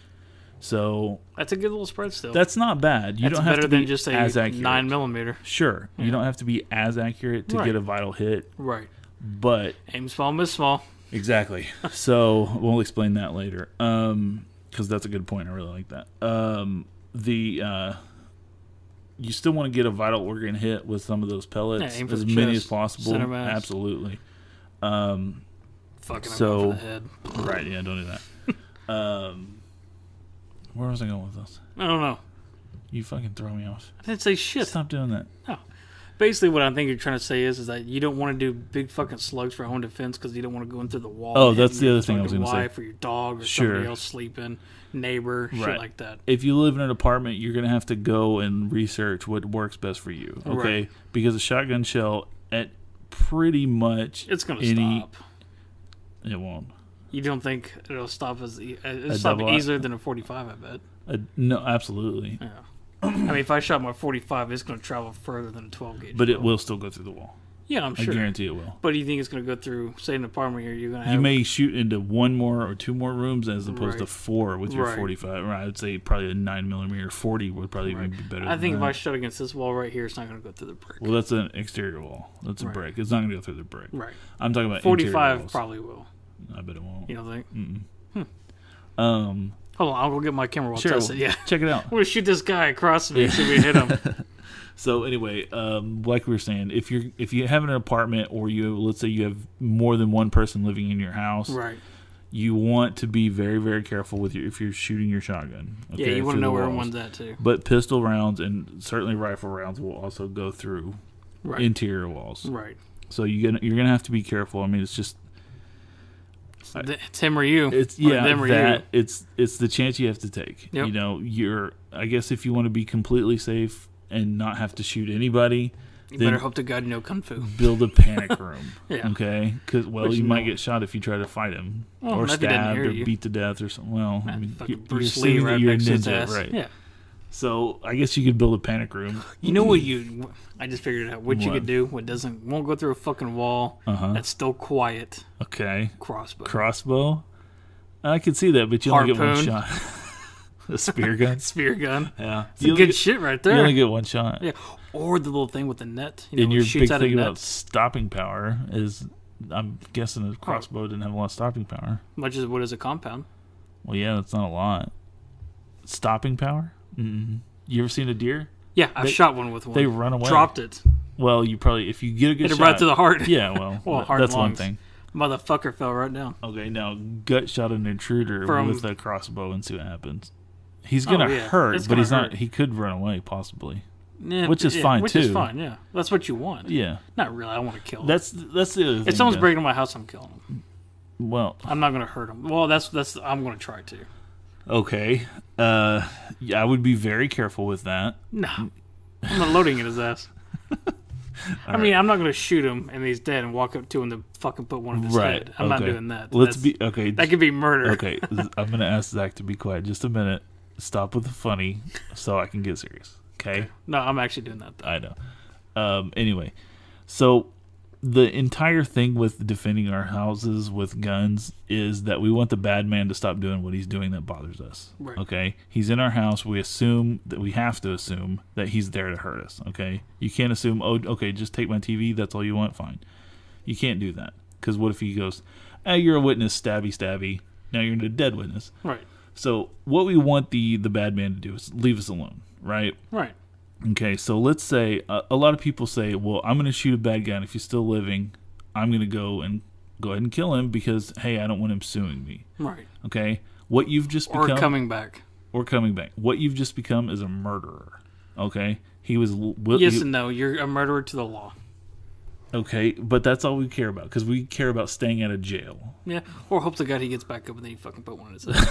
So that's a good little spread still. That's not bad. You don't have to be than just a as accurate. 9mm. Sure. You don't have to be as accurate to get a vital hit. Right. But aim small, miss small. Exactly. So we'll explain that later. Because that's a good point. I really like that. You still want to get a vital organ hit with some of those pellets as many as possible. Absolutely. Fucking for the head. Right. Yeah. Don't do that. Where was I going with this? I don't know. You fucking throw me off. I didn't say shit. Stop doing that. No. Basically, what I think you're trying to say is that you don't want to do big fucking slugs for home defense because you don't want to go into the wall. Oh, that's the other thing I was going to say. Wife or your dog or somebody else sleeping, neighbor, shit like that. If you live in an apartment, you're going to have to go and research what works best for you. Okay, right. Because a shotgun shell at pretty much it's going to stop. It won't. You don't think it'll stop easier than a 45? I bet. No, absolutely. Yeah. I mean, if I shot my 45, it's going to travel further than a 12 gauge. But it will still go through the wall. Yeah, I'm sure. I guarantee it will. But do you think it's going to go through, say, an apartment here, you're going to have... You may shoot into 1 more or 2 more rooms as opposed to 4 with your 45. Right. I'd say probably a 9mm 40 would probably even be better. I think if I shot against this wall right here, it's not going to go through the brick. Well, that's an exterior wall. That's a brick. It's not going to go through the brick. Right. I'm talking about 45 probably will. I bet it won't. You don't think? Mm-mm. Hold on, I'll go get my camera. We'll test it. Yeah, check it out. I'm gonna shoot this guy across me so we hit him. So anyway, like we were saying, if you have an apartment or let's say you have more than one person living in your house, right? You want to be very, very careful if you're shooting your shotgun. Okay, yeah, you want to know where everyone's at too. But pistol rounds and certainly rifle rounds will also go through interior walls. Right. So you're gonna have to be careful. I mean, it's just it's him or you. It's them or you. It's the chance you have to take. Yep. You know, I guess if you want to be completely safe and not have to shoot anybody, you better hope to God you know kung fu. Build a panic room. Yeah. Okay. Because you might get shot if you try to fight him, or stabbed, or beat to death, or something. Well, I mean, you're assuming that you're a ninja, right? Yeah. So I guess you could build a panic room. You know what I just figured it out. What you could do, won't go through a fucking wall. That's still quiet. Okay. Crossbow. I could see that, but you only get one shot. A spear gun. Yeah. Some good shit right there. You only get one shot. Yeah. Or the little thing with the net. And your big thing about stopping power is, I'm guessing a crossbow didn't have a lot of stopping power. Much as what is a compound? Well, yeah, that's not a lot. Stopping power? Mm-hmm. You ever seen a deer? Yeah, I've shot one with one. They run away. Dropped it. Well, you probably, if you get a good shot. Hit it right to the heart. Yeah, well, that's one thing. Motherfucker fell right down. Okay, now gut shot an intruder with a crossbow and see what happens. He's gonna hurt, but he's not. He could run away possibly, which is fine too. Which is fine, yeah. That's what you want. Yeah. Not really. I want to kill him. That's the other thing. If someone's breaking my house, I'm killing him. Well, I'm not gonna hurt him. Well, that's I'm gonna try to. Okay. Yeah, I would be very careful with that. No, I'm not loading in his ass. I mean, I'm not going to shoot him and he's dead and walk up to him to fucking put one of his head. I'm not doing that. That could be murder. Okay, I'm going to ask Zach to be quiet just a minute. Stop with the funny so I can get serious. Okay? No, I'm actually doing that, though. I know. Anyway, so the entire thing with defending our houses with guns is that we want the bad man to stop doing what he's doing that bothers us. Right. Okay? He's in our house. We have to assume that he's there to hurt us. Okay? You can't assume, okay, just take my TV. That's all you want. Fine. You can't do that. Because what if he goes, you're a witness, stabby, stabby. Now you're a dead witness. Right. So what we want the bad man to do is leave us alone. Right? Right. Okay, so let's say a lot of people say, well, I'm going to shoot a bad guy, and if he's still living, I'm going to go ahead and kill him because, hey, I don't want him suing me. Right. Okay? What you've just become... Or coming back. What you've just become is a murderer. Okay? He was... Yes and no. You're a murderer to the law. Okay, but that's all we care about because we care about staying out of jail. Yeah, or hope to God he gets back up and then he fucking put one in his head.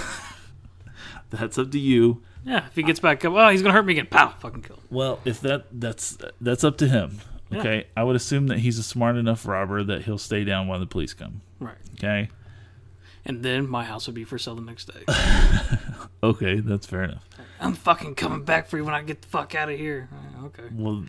That's up to you. Yeah, if he gets back up, he's gonna hurt me again. Pow, fucking kill him. Well, if that's up to him. Okay, yeah. I would assume that he's a smart enough robber that he'll stay down while the police come. Right. Okay. And then my house would be for sale the next day. Okay, that's fair enough. I'm fucking coming back for you when I get the fuck out of here. Okay. Well,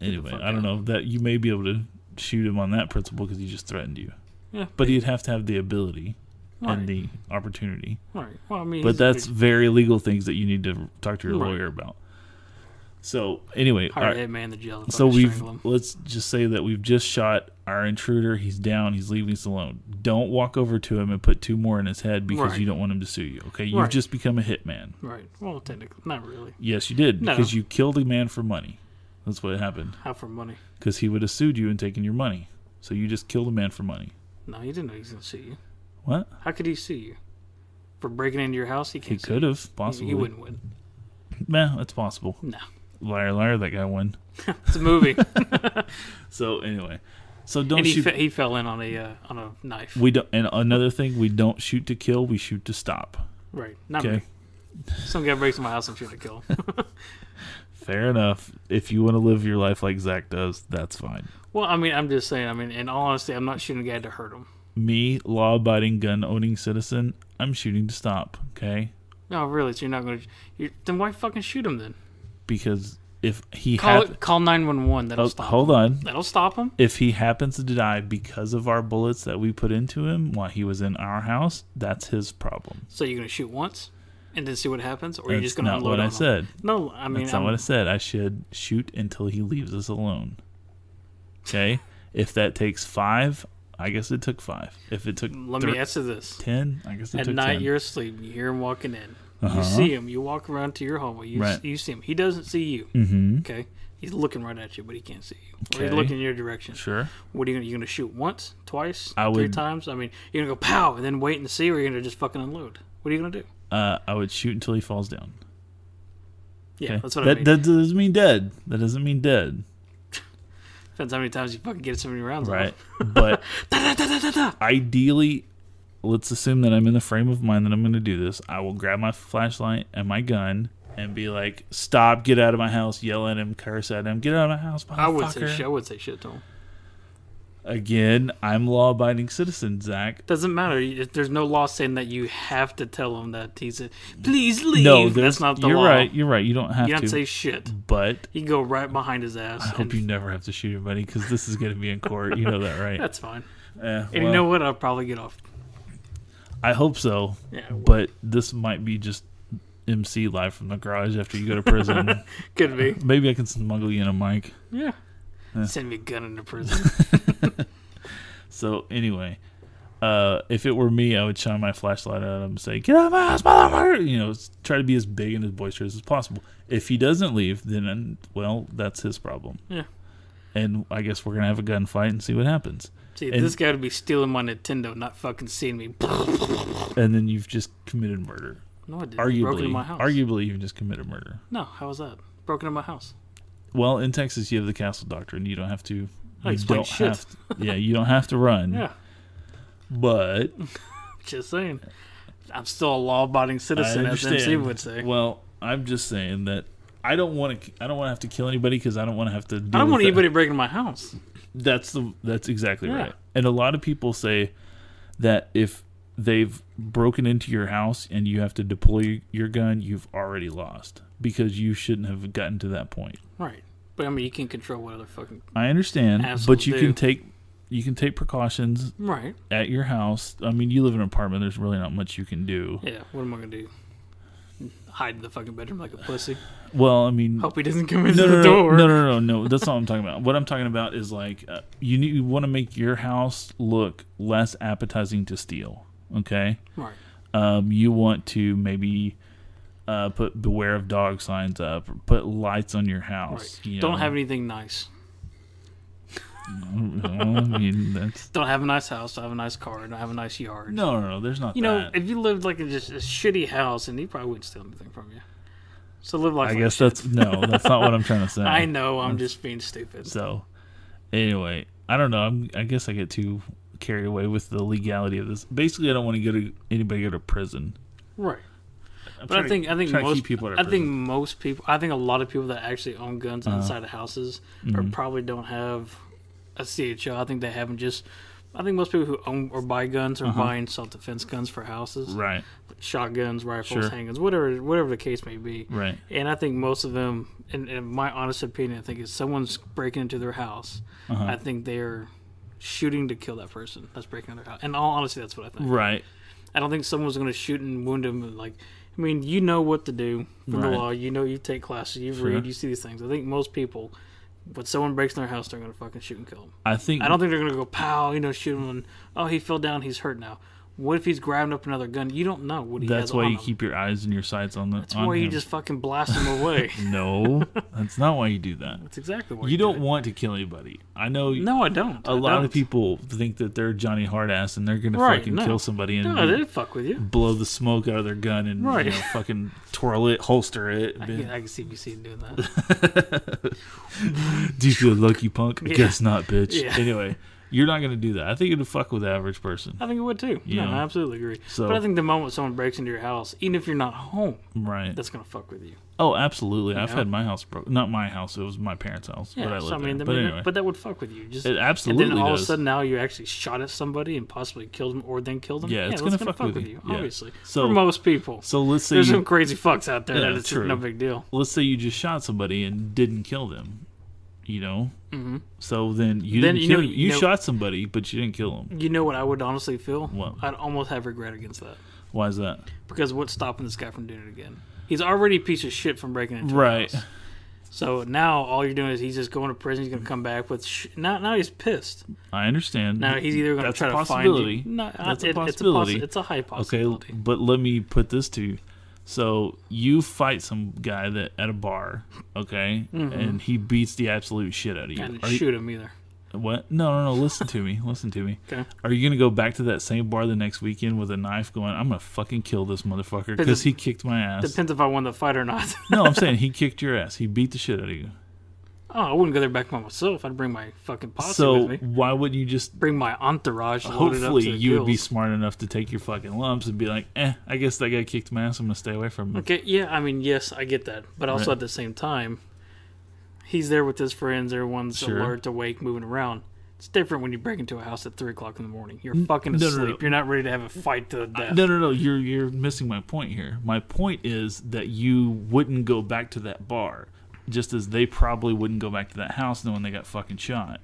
anyway, I don't know that you may be able to shoot him on that principle because he just threatened you. Yeah. But he'd have to have the ability. And the opportunity. Right. Well, I mean, but that's very legal things that you need to talk to your lawyer about. So anyway, hire a hitman in the jail. So let's just say that we've just shot our intruder. He's down. He's leaving us alone. Don't walk over to him and put two more in his head because you don't want him to sue you. Okay, you've just become a hitman. Right. Well, technically, not really. Yes, you did because you killed a man for money. That's what happened. How for money? Because he would have sued you and taken your money. So you just killed a man for money. No, he didn't know he was going to sue you. What? How could he sue you? For breaking into your house? He could have, possibly. He wouldn't win. Nah, it's possible. No. Liar, liar, that guy won. It's a movie. So anyway, don't shoot. He fell in on a knife. We don't. And another thing, we don't shoot to kill. We shoot to stop. Right. Not me. Some guy breaks in my house and shoot to kill. Fair enough. If you want to live your life like Zach does, that's fine. Well, I mean, I'm just saying. I mean, in all honesty, I'm not shooting a guy to hurt him. Me, law-abiding, gun-owning citizen, I'm shooting to stop, okay? No, really, so you're not going to... Then why fucking shoot him then? Because if he... Call 911, that'll stop him. Hold on. That'll stop him? If he happens to die because of our bullets that we put into him while he was in our house, that's his problem. So you're going to shoot once and then see what happens? Or you're just going to unload on him? That's not what I said. No, I mean... That's not what I said. I should shoot until he leaves us alone. Okay? If that takes 5... I guess it took 5. If it took Let me answer this. 10, I guess it took 10. At night, you're asleep. You hear him walking in. You see him. You walk around to your hallway. You see him. He doesn't see you. Mm-hmm. Okay? He's looking right at you, but he can't see you. Okay. Or he's looking in your direction. Sure. What are you going to shoot once, twice, 3 times? I mean, you're going to go pow and then wait and see, or you're going to just fucking unload? What are you going to do? I would shoot until he falls down. Yeah, that's what I mean. That doesn't mean dead. That doesn't mean dead. If Depends how many times you fucking get so many rounds right? off. But ideally, let's assume that I'm in the frame of mind that I'm going to do this. I will grab my flashlight and my gun and be like, "Stop! Get out of my house!" Yell at him, curse at him, "Get out of my house, motherfucker!" I would say shit to him. Again, I'm law-abiding citizen, Zach. Doesn't matter. There's no law saying that you have to tell him that he's please leave. No, that's not the law. You're right. You don't have to. You don't say shit. But you go right behind his ass. I hope you never have to shoot anybody because this is going to be in court. You know that, right? That's fine. And you know what? I'll probably get off. I hope so. Yeah. But this might be just MC live from the garage after you go to prison. Could be. Maybe I can smuggle you in a mic. Yeah. Send me a gun into prison. So anyway, if it were me, I would shine my flashlight at him and say, "Get out of my house, motherfucker!" You know, try to be as big and as boisterous as possible. If he doesn't leave, then, well, that's his problem. Yeah. And I guess we're going to have a gunfight and see what happens. See, this guy would be stealing my Nintendo, not fucking seeing me. And then you've just committed murder. No, I didn't. Broken in my house. Arguably, you've just committed murder. No, how was that? Broken in my house. Well, in Texas, you have the castle doctrine. You don't have to... You don't have to, you don't have to run. Yeah. But... Just saying. I'm still a law-abiding citizen, as MC would say. Well, I'm just saying that I don't want to have to kill anybody because I don't want to have to deal I don't want with anybody breaking my house. That's exactly right. And a lot of people say that if they've broken into your house and you have to deploy your gun, you've already lost because you shouldn't have gotten to that point. Right. But I mean, you can control what other fucking. I understand, but you can take precautions. Right. At your house. I mean, you live in an apartment. There's really not much you can do. Yeah. What am I gonna do? Hide in the fucking bedroom like a pussy? Well, I mean, hope he doesn't come into the door. No. That's not what I'm talking about. What I'm talking about is like you want to make your house look less appetizing to steal. Okay. Right. You want to maybe. Put beware of dog signs up, or put lights on your house. Right. Don't have anything nice. I mean, don't have a nice house, don't have a nice car, don't have a nice yard. No, there's not that. You know, if you lived like in just a shitty house, and he probably wouldn't steal anything from you. So live like I guess that's not what I'm trying to say. I know, I'm just being stupid. So, anyway, I don't know. I guess I get too carried away with the legality of this. Basically, I don't want anybody go to prison. Right. But I think most people. I think a lot of people that actually own guns inside of houses or probably don't have a CHO. I think they haven't just. I think most people who own or buy guns are buying self-defense guns for houses, right? Like shotguns, rifles, handguns, whatever the case may be, right? And I think most of them, in my honest opinion, I think if someone's breaking into their house, I think they're shooting to kill that person that's breaking into their house. In all honesty, that's what I think. Right. I don't think someone's going to shoot and wound them like. I mean, you know what to do from the law. You know, you take classes, you read, you see these things. I think most people, when someone breaks in their house, they're going to fucking shoot and kill them. I don't think they're going to go, pow, shoot him, and, oh, he fell down, he's hurt now. What if he's grabbing up another gun? You don't know what he has on him. That's why you keep your eyes and your sights on the. That's why you just fucking blast him away. No, that's not why you do that. That's exactly why you don't want to kill anybody. I know. No, I don't. A lot of people think that they're Johnny Hardass and they're gonna fucking kill somebody and they didn't fuck with you. Blow the smoke out of their gun and fucking twirl it, holster it. I can see you doing that. Do you feel lucky, punk? Guess not, bitch. Yeah. Anyway. You're not going to do that. I think it'd fuck with the average person. I think it would too. Yeah, I absolutely agree. But I think the moment someone breaks into your house, even if you're not home, that's going to fuck with you. Oh, absolutely. I've had my house broken. Not my house. It was my parents' house. Yeah, but I lived there. But anyway. But that would fuck with you. It absolutely And then all of a sudden now you actually shot at somebody and possibly killed them or then killed them. Yeah, it's going to fuck with you. Obviously. So, for most people. So let's say there's some crazy fucks out there that it's no big deal. Let's say you just shot somebody and didn't kill them. So then you shot somebody, but you didn't kill him. You know what I would honestly feel? What? I'd almost have regret against that. Why is that? Because what's stopping this guy from doing it again? He's already a piece of shit from breaking into a house. So now all you're doing is he's just going to prison. He's going to come back with now he's pissed. I understand. Now he's either going to try to find you. No, that's a possibility. It's a high possibility. Okay, but let me put this to you. So you fight some guy at a bar, okay, and he beats the absolute shit out of you. I didn't shoot him either. What? No. Listen to me. Okay. Are you gonna go back to that same bar the next weekend with a knife, going, "I'm gonna fucking kill this motherfucker because he kicked my ass"? Depends if I won the fight or not. No, I'm saying he kicked your ass. He beat the shit out of you. Oh, I wouldn't go there back by myself. I'd bring my fucking posse with me. So why wouldn't you just bring my entourage? Hopefully, you would be smart enough to take your fucking lumps and be like, I guess that guy kicked my ass. I'm gonna stay away from him. Okay, yeah, I mean, yes, I get that, but also at the same time, he's there with his friends. Everyone's alert, awake, moving around. It's different when you break into a house at 3 o'clock in the morning. You're fucking asleep. No. You're not ready to have a fight to the death. No. You're missing my point here. My point is that you wouldn't go back to that bar. Just as they probably wouldn't go back to that house knowing they got fucking shot.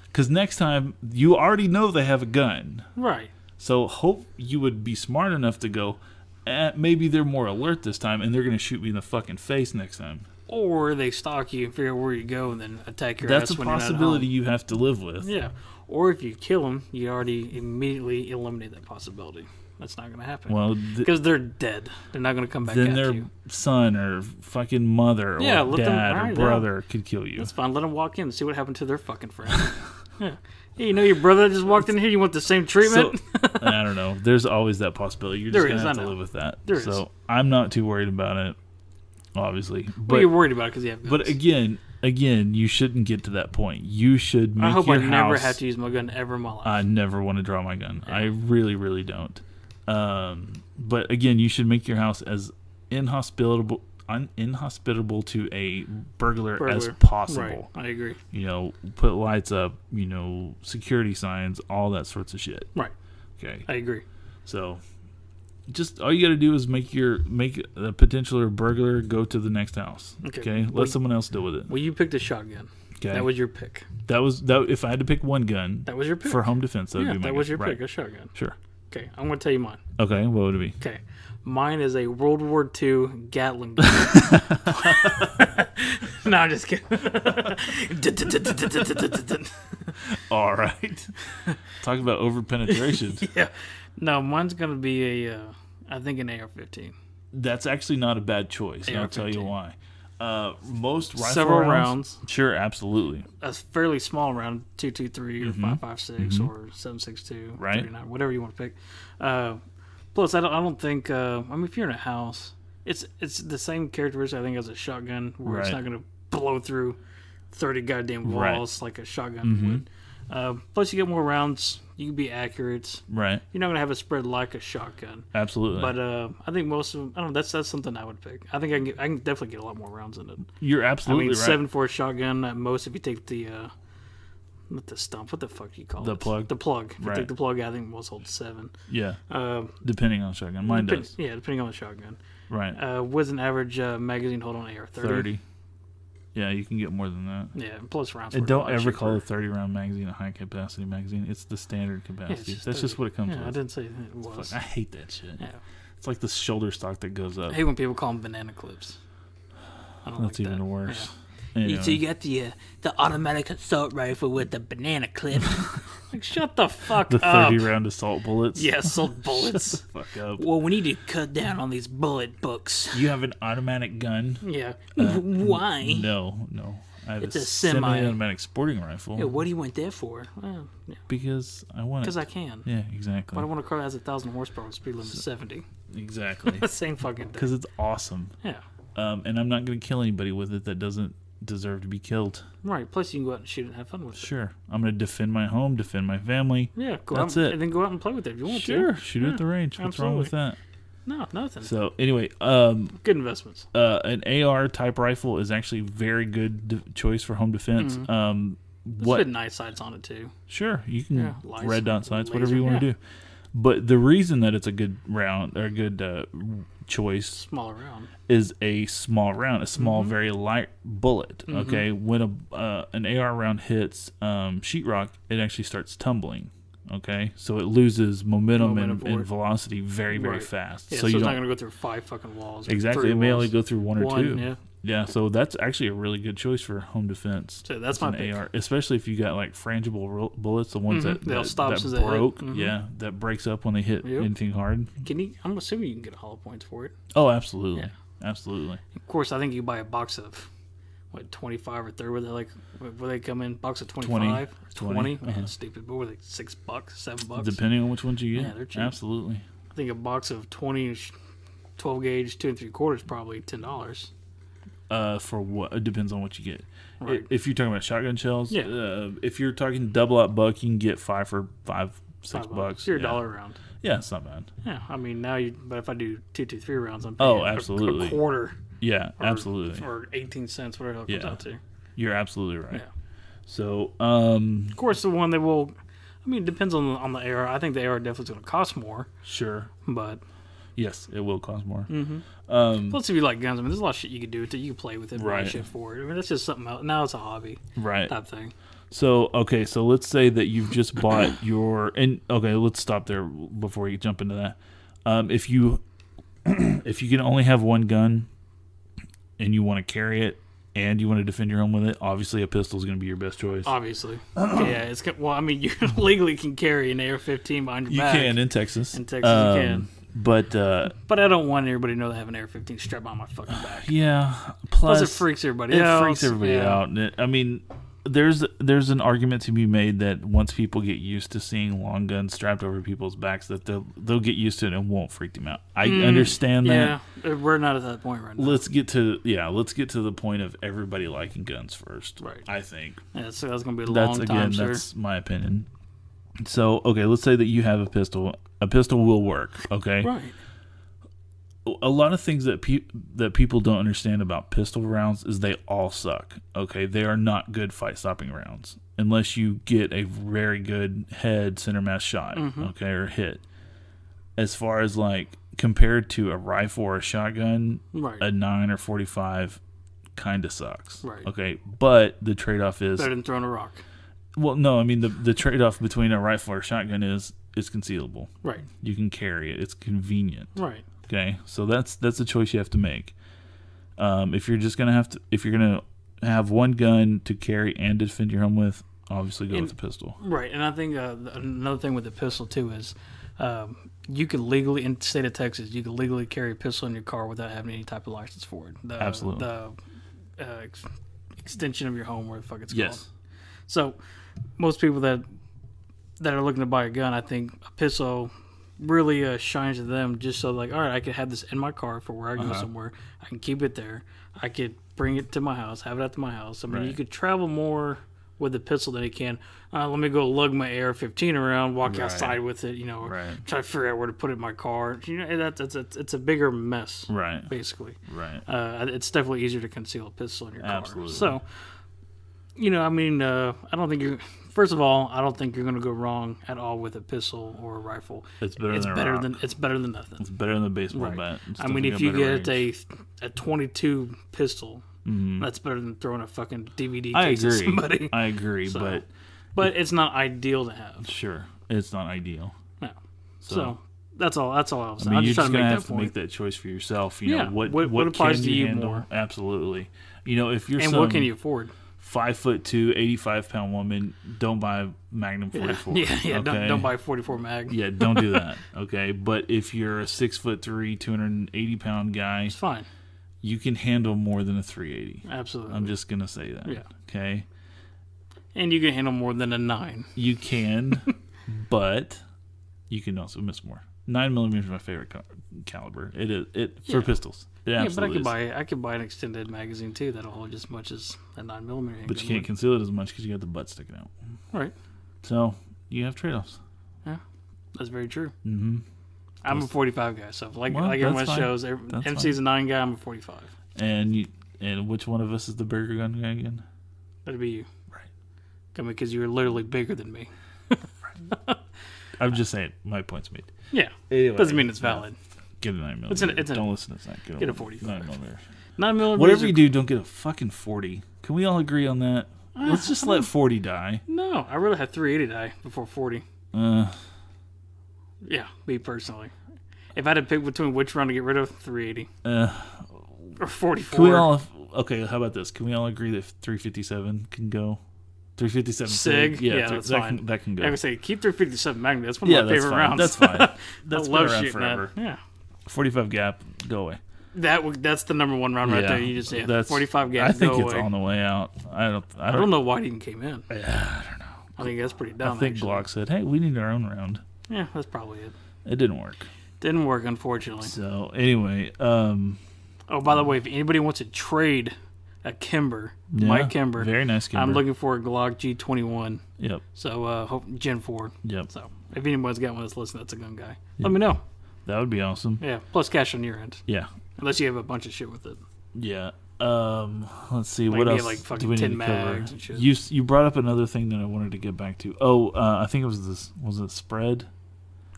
Because next time, you already know they have a gun. Right. So hope you would be smart enough to go, maybe they're more alert this time and they're going to shoot me in the fucking face next time. Or they stalk you and figure out where you go and then attack your ass when you're not home. That's a possibility you have to live with. Yeah. Or if you kill them, you already immediately eliminate that possibility. That's not going to happen. Well, because they're dead. They're not going to come back at you. Then their son or fucking mother or dad or brother could kill you. That's fine. Let them walk in and see what happened to their fucking friend. Yeah. Hey, you know your brother just walked in here? You want the same treatment? So, I don't know. There's always that possibility. You're just going to have to live with that. So I'm not too worried about it, obviously. But you're worried about it because you have guns. But again, you shouldn't get to that point. You should make your house... I hope I never have to use my gun ever in my life. I never want to draw my gun. Yeah. I really, really don't. But again, you should make your house as inhospitable to a burglar as possible. Right. I agree. Put lights up, security signs, all that sorts of shit. Right. Okay. I agree. So, just all you got to do is make a potential burglar go to the next house. Okay. Let someone else deal with it. Well, you picked a shotgun. Okay. That was your pick. That if I had to pick one gun. That was your pick for home defense. That was your pick. A shotgun. Sure. Okay, I'm going to tell you mine. Okay, what would it be? Okay, mine is a World War II Gatling gun. No, I'm just kidding. All right. Talk about over-penetration. Yeah. No, mine's going to be I think an AR-15. That's actually not a bad choice, and I'll tell you why. Most rifle several rounds. Sure, absolutely. A fairly small round, 223 or 556 or 762, right? 39, whatever you want to pick. Plus, I don't think. If you're in a house, it's the same characteristics I think as a shotgun, where it's not going to blow through 30 goddamn walls like a shotgun would. Plus, you get more rounds. You can be accurate. Right. You're not going to have it spread like a shotgun. Absolutely. But I think most of them, I don't know, that's something I would pick. I think I can definitely get a lot more rounds in it. You're absolutely right. 7.4 shotgun at most if you take the, not the stump, what the fuck do you call it? The plug? The plug. If you take the plug, I think most holds 7. Yeah. Depending on shotgun. Mine does. Yeah, depending on the shotgun. Right. What's an average magazine hold on AR? 30? Yeah, you can get more than that. Yeah, plus rounds. And don't ever call a 30-round magazine a high-capacity magazine. It's the standard capacity. That's just what it comes with. I didn't say it was. I hate that shit. Yeah. It's like the shoulder stock that goes up. I hate when people call them banana clips. I don't That's like even that. worse. Yeah. Anyway. So you got the automatic assault rifle with the banana clip. Like, shut the fuck up. The 30-round up. Assault bullets? Yeah, assault bullets. Fuck up. Well, we need to cut down on these bullet books. You have an automatic gun? Yeah. Why? No. I have it's a semi-automatic sporting rifle. Yeah, what do you want that for? Well, yeah. Because I want it. Because I can. Yeah, exactly. But I want a car that has 1,000 horsepower and speed limit 70. Exactly. Same fucking thing. Because it's awesome. Yeah. And I'm not going to kill anybody with it that doesn't deserve to be killed. Right. Plus, you can go out and shoot and have fun with it. Sure. I'm going to defend my home, defend my family. Yeah, That's it. And then go out and play with it if you want to. Sure. Shoot it at the range. What's wrong with that? No, nothing. So anyway, good investments. An AR type rifle is actually a very good choice for home defense. Let's fit night sights on it too. Sure, you can red dot sights, laser, whatever you want to do. But the reason that it's a good round or a good choice, smaller round, is a small round, a small, very light bullet. Okay, when an AR round hits sheetrock, it actually starts tumbling. Okay, so it loses momentum and velocity very, very fast. Yeah, so it's not going to go through 5 fucking walls. Exactly, it may only go through one or 2. Yeah. Yeah, so that's actually a really good choice for home defense. So that's my pick. AR, especially if you got like frangible bullets, the ones that broke. That breaks up when they hit anything hard. I'm assuming you can get hollow points for it. Oh, absolutely, absolutely. Of course, I think you buy a box of 25 or 30. Where they come in, box of 25, 20. Man, stupid. But were they $6, $7? Depending on which ones you get. Yeah, they're cheap. Absolutely. I think a box of 20, 12 gauge, 2 3/4 is probably $10. For what? It depends on what you get. Right. If you're talking about shotgun shells, yeah. If you're talking double out buck, you can get 5 for $6. You're $1 a round. Yeah, it's not bad. Yeah, I mean but if I do 223 rounds, I'm paying absolutely a quarter. Yeah, absolutely. Or 18 cents, whatever it comes out to. You're absolutely right. Yeah. So, of course, the one that will. I mean, it depends on the AR. I think the AR definitely is going to cost more. Sure. But. Yes, it will cost more. Mm-hmm. Plus, if you like guns, I mean, there's a lot of shit you can do with it. You can play with it, buy shit for it. I mean, that's just something else. Now it's a hobby, type thing. So, okay, so let's say that you've just bought let's stop there before you jump into that. If you can only have one gun and you want to carry it and you want to defend your home with it, obviously a pistol is going to be your best choice. Obviously. Yeah, I mean, you legally can carry an AR-15 behind your back. You can in Texas. In Texas, you can. But I don't want everybody to know that I have an AR-15 strapped on my fucking back. Yeah. Plus it freaks everybody out. It freaks everybody out. I mean, there's an argument to be made that once people get used to seeing long guns strapped over people's backs, that they'll get used to it and it won't freak them out. I understand that. Yeah, we're not at that point right now. Let's get to the point of everybody liking guns first. Right. I think. Yeah, so that's going to be a long time, sir. That's my opinion. So, okay, let's say that you have a pistol. A pistol will work, okay? Right. A lot of things that people don't understand about pistol rounds is they all suck, okay? They are not good fight-stopping rounds unless you get a very good head center mass shot, okay, or hit. As far as, like, compared to a rifle or a shotgun, a 9 or 45 kind of sucks, okay? But the trade-off is... better than throwing a rock. Well, no, I mean, the trade-off between a rifle or a shotgun is it's concealable. Right. You can carry it. It's convenient. Right. Okay, so that's a choice you have to make. If you're gonna have one gun to carry and defend your home with, obviously go with the pistol. Right, and I think another thing with the pistol too is you can legally, in the state of Texas, you can legally carry a pistol in your car without having any type of license for it. Absolutely. The extension of your home, where the fuck it's yes. called. So most people that are looking to buy a gun, I think a pistol really shines to them, just so like, all right, I could have this in my car for where I go somewhere. I can keep it there. I could bring it to my house, have it at my house. I mean, you could travel more with a pistol than you can. Let me go lug my AR-15 around, walk outside with it, try to figure out where to put it in my car. It's a bigger mess, basically. Right. It's definitely easier to conceal a pistol in your car. Absolutely. So, I mean, I don't think you're... First of all, I don't think you're going to go wrong at all with a pistol or a rifle. It's better than it's better than nothing. It's better than a baseball bat. I mean, if you get a 22 pistol, that's better than throwing a fucking DVD case at somebody. I agree, but it's not ideal to have. Sure, it's not ideal. No. So that's all I was saying. I mean, I'm you're just trying to have to make that choice for yourself. You know, what applies can to you handle? more? Absolutely. If you're what can you afford? 5'2", 85-pound woman, don't buy Magnum 44. Yeah, okay? don't buy 44 mag. Yeah, don't do that. Okay, but if you're a 6'3", 280-pound guy, it's fine. You can handle more than a 380. Absolutely. I'm just gonna say that. Yeah. Okay. And you can handle more than a 9. You can, but you can also miss more. 9mm is my favorite caliber. It is for pistols. But I could buy an extended magazine too that'll hold just as much as a 9mm. But you can't conceal it as much because you got the butt sticking out. Right. So you have trade-offs. Yeah, that's very true. Mm-hmm. I'm a 45 guy, so like everyone shows, MC's a 9 guy. I'm a 45. And which one of us is the bigger gun guy again? That'd be you. Right. Because you're literally bigger than me. Right. I'm just saying, my point's made. Yeah. Anyway, doesn't mean it's valid. Get a 9mm. Don't listen to that. Get a 45. 9mm. 9mm. Whatever you do, don't get a fucking 40. Can we all agree on that? Let's just let 40 die. No, I rather have 380 die before 40. Yeah, me personally. If I had to pick between which round to get rid of, 380. Or 44. Can we all... Okay, how about this? Can we all agree that 357 can go? 357 SIG? Yeah, that's fine. That can go. I would say keep 357 Magnum. That's one of my favorite rounds. That's fine. That's been around forever. That. Yeah. 45 gap, go away. That's the number one round right there. You just say 45 gap. I think it's on the way out. I don't know why it even came in. I don't know. I think that's pretty dumb. I think Glock said, "Hey, we need our own round." Yeah, that's probably it. It didn't work. Didn't work, unfortunately. So anyway, Oh, by the way, if anybody wants to trade a Kimber, Mike Kimber, very nice Kimber. I'm looking for a Glock G21. Yep. So hope Gen 4. Yep. So if anybody's got one that's listening, that's a gun guy. Let me know. That would be awesome. Yeah. Plus cash on your end. Yeah. Unless you have a bunch of shit with it. Yeah. Let's see like what else. Like fucking do we 10 need to mags cover? And shit. You brought up another thing that I wanted to get back to. Oh, I think it was this. Was it spread?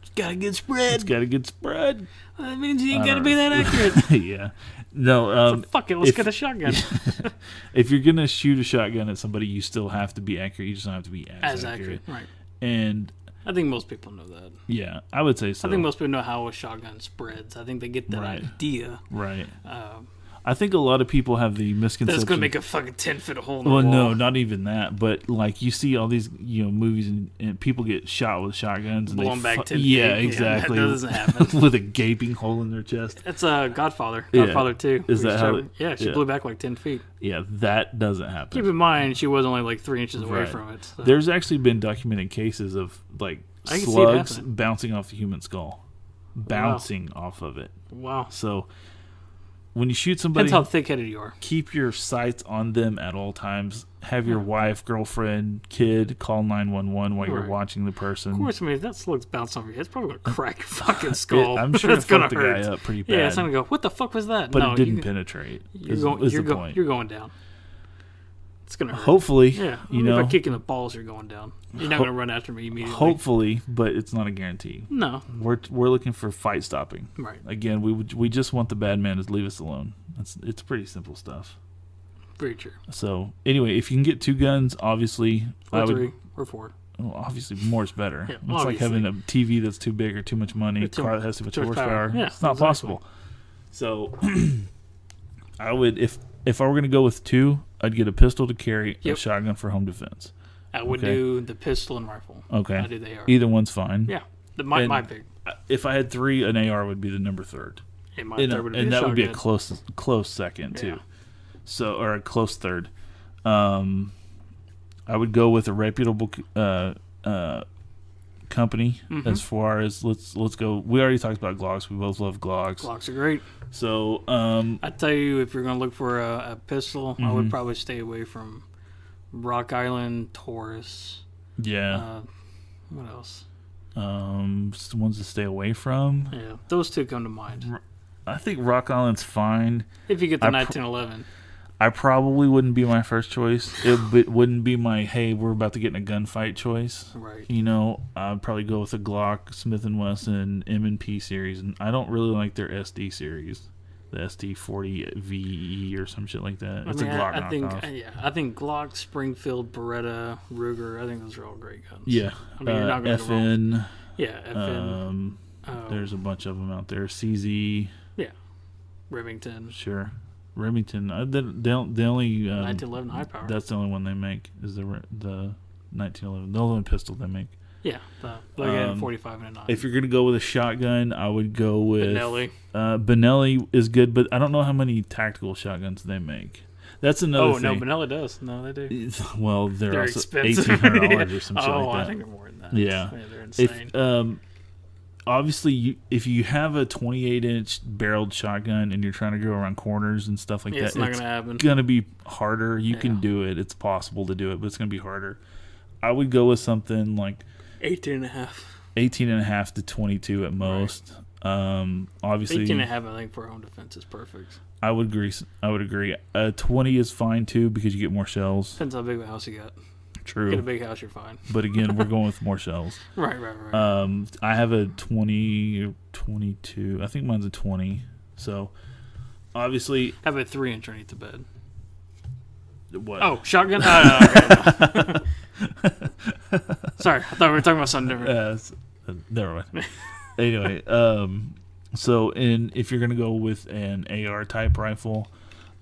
It's got a good spread. It's got a good spread. That means you ain't got to be that accurate. Yeah. No. So fuck it. Let's get a shotgun. If you're gonna shoot a shotgun at somebody, you still have to be accurate. You just don't have to be as accurate. Right. And I think most people know that. Yeah, I would say so. I think most people know how a shotgun spreads. I think they get that idea. Right. I think a lot of people have the misconception that's going to make a fucking 10-foot hole in the wall. Well, no, not even that. But like you see all these movies and people get shot with shotguns and blown back 10 feet. Yeah, exactly. Yeah, that doesn't happen. With a gaping hole in their chest. It's Godfather. Godfather 2. Is that how? Yeah, she blew back like 10 feet. Yeah, that doesn't happen. Keep in mind, she was only like 3 inches away from it. So. There's actually been documented cases of like slugs bouncing off the human skull, bouncing off of it. Wow. So when you shoot somebody, depends how thick-headed you are. Keep your sights on them at all times. Have your wife, girlfriend, kid call 911 while you're watching the person. Of course, I mean, if that slug's bouncing off your head, it's probably going to crack your fucking skull. I'm sure it's going to hurt the guy up pretty bad. Yeah, it's going to go, what the fuck was that? But it didn't penetrate. You're going down. It's going to hurt. Hopefully. Yeah. If I kick in the balls, you're going down. You're not going to run after me immediately. Hopefully, but it's not a guarantee. No. We're looking for fight stopping. Right. Again, we just want the bad man to leave us alone. It's pretty simple stuff. Very true. So anyway, if you can get 2 guns, obviously, or 3 or 4. Well, obviously, more is better. Yeah, it's like having a TV that's too big or too much money, a car that has too much horsepower. Yeah, it's not possible. So I would, if I were going to go with 2, I'd get a pistol to carry, a shotgun for home defense. I would do the pistol and rifle. Okay. I do the AR. Either one's fine. Yeah. My pick. If I had 3, an AR would be the number 3rd. And my third would be and that shotgun. Would be a close second too. So, or a close third. I would go with a reputable company as far as let's go. We already talked about Glocks. We both love Glocks. Glocks are great. So I tell you, if you're gonna look for a pistol, I would probably stay away from Rock Island, Taurus. Yeah. What else? Ones to stay away from. Yeah, those 2 come to mind. I think Rock Island's fine. If you get the 1911. I probably wouldn't be my first choice. It wouldn't be my, hey, we're about to get in a gunfight choice. Right. I'd probably go with a Glock, Smith & Wesson, M&P series. And I don't really like their SD series. The SD40 VE or some shit like that. It's a Glock knockoff. I think Glock, Springfield, Beretta, Ruger, I think those are all great guns. Yeah. I mean, you're not going to go wrong. Yeah, FN. There's a bunch of them out there. CZ. Yeah. Remington. Sure. Remington. The only 1911 high power. That's the only one they make is the 1911. The only pistol they make. Yeah, the 45 and a 9. If you're gonna go with a shotgun, I would go with Benelli. Benelli is good, but I don't know how many tactical shotguns they make. That's another thing. Oh no, Benelli does. No, they do. Well, they're also expensive. $1,800 or some shit like that. I think they're more than that. Yeah, they're insane. Obviously, if you have a 28-inch barreled shotgun and you're trying to go around corners and stuff like that, it's not going to happen. It's going to be harder. You can do it. It's possible to do it, but it's going to be harder. I would go with something like 18.5 to 22 at most. Right. Obviously, 18.5, I think, for home defense is perfect. I would agree. 20 is fine too because you get more shells. Depends how big of a house you got. True. Get a big house, you're fine. But again, we're going with more shells. Right. I have a 20 or 22. I think mine's a 20. So, obviously... I have a 3-inch underneath the bed. What? Oh, shotgun? No. Sorry, I thought we were talking about something different. Never mind. Anyway, so if you're going to go with an AR type rifle...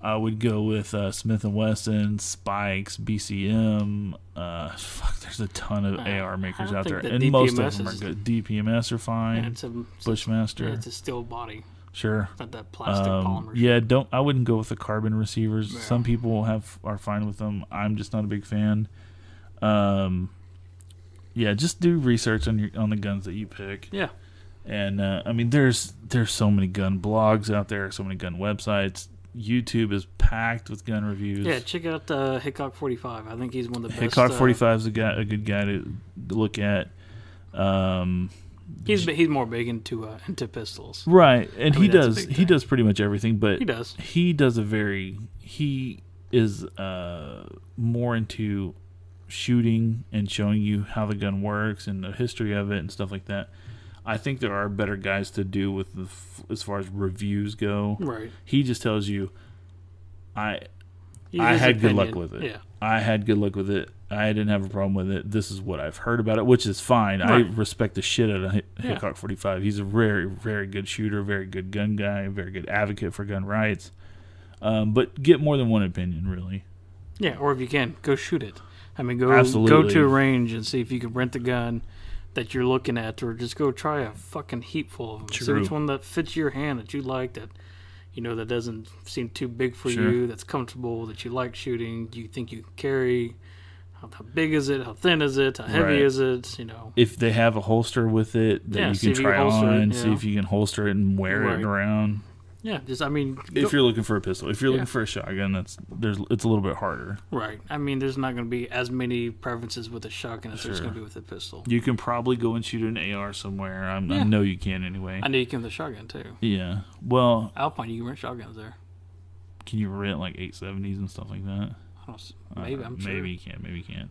I would go with Smith & Wesson, Spikes, BCM. There's a ton of AR makers out there, and most of them are good. DPMS are fine. It's Bushmaster. It's a steel body. Sure. It's not that plastic polymer. Yeah, I wouldn't go with the carbon receivers. Yeah. Some people are fine with them. I'm just not a big fan. Yeah, just do research on the guns that you pick. Yeah. And I mean, there's so many gun blogs out there, so many gun websites. YouTube is packed with gun reviews. Yeah, check out Hickok 45. I think he's one of the best. Hickok 45 is a good guy to look at. He's more big into pistols, right? And he does pretty much everything. But he is more into shooting and showing you how the gun works and the history of it and stuff like that. I think there are better guys to do with as far as reviews go. Right. He just tells you, I had good luck with it. Yeah. I had good luck with it. I didn't have a problem with it. This is what I've heard about it, which is fine. Right. I respect the shit out of Hickok 45. He's a very, very good shooter, very good gun guy, very good advocate for gun rights. But get more than one opinion, really. Yeah, or if you can, go shoot it. I mean, go to a range and see if you can rent a gun that you're looking at, or just go try a fucking heap full of them. True. See which one that fits your hand, that you like, that that doesn't seem too big for you, that's comfortable, that you like shooting, do you think you can carry. How big is it? How thin is it? How heavy is it? If they have a holster with it that you can try on, see if you can holster it and wear it around. Yeah, if you're looking for a pistol, if you're looking for a shotgun, it's a little bit harder. Right. I mean, there's not going to be as many preferences with a shotgun as there's going to be with a pistol. You can probably go and shoot an AR somewhere. I know you can anyway. I know you can with a shotgun too. Yeah. Well, Alpine, you can rent shotguns there. Can you rent like 870s and stuff like that? Maybe I'm sure. Maybe you can. Maybe you can't.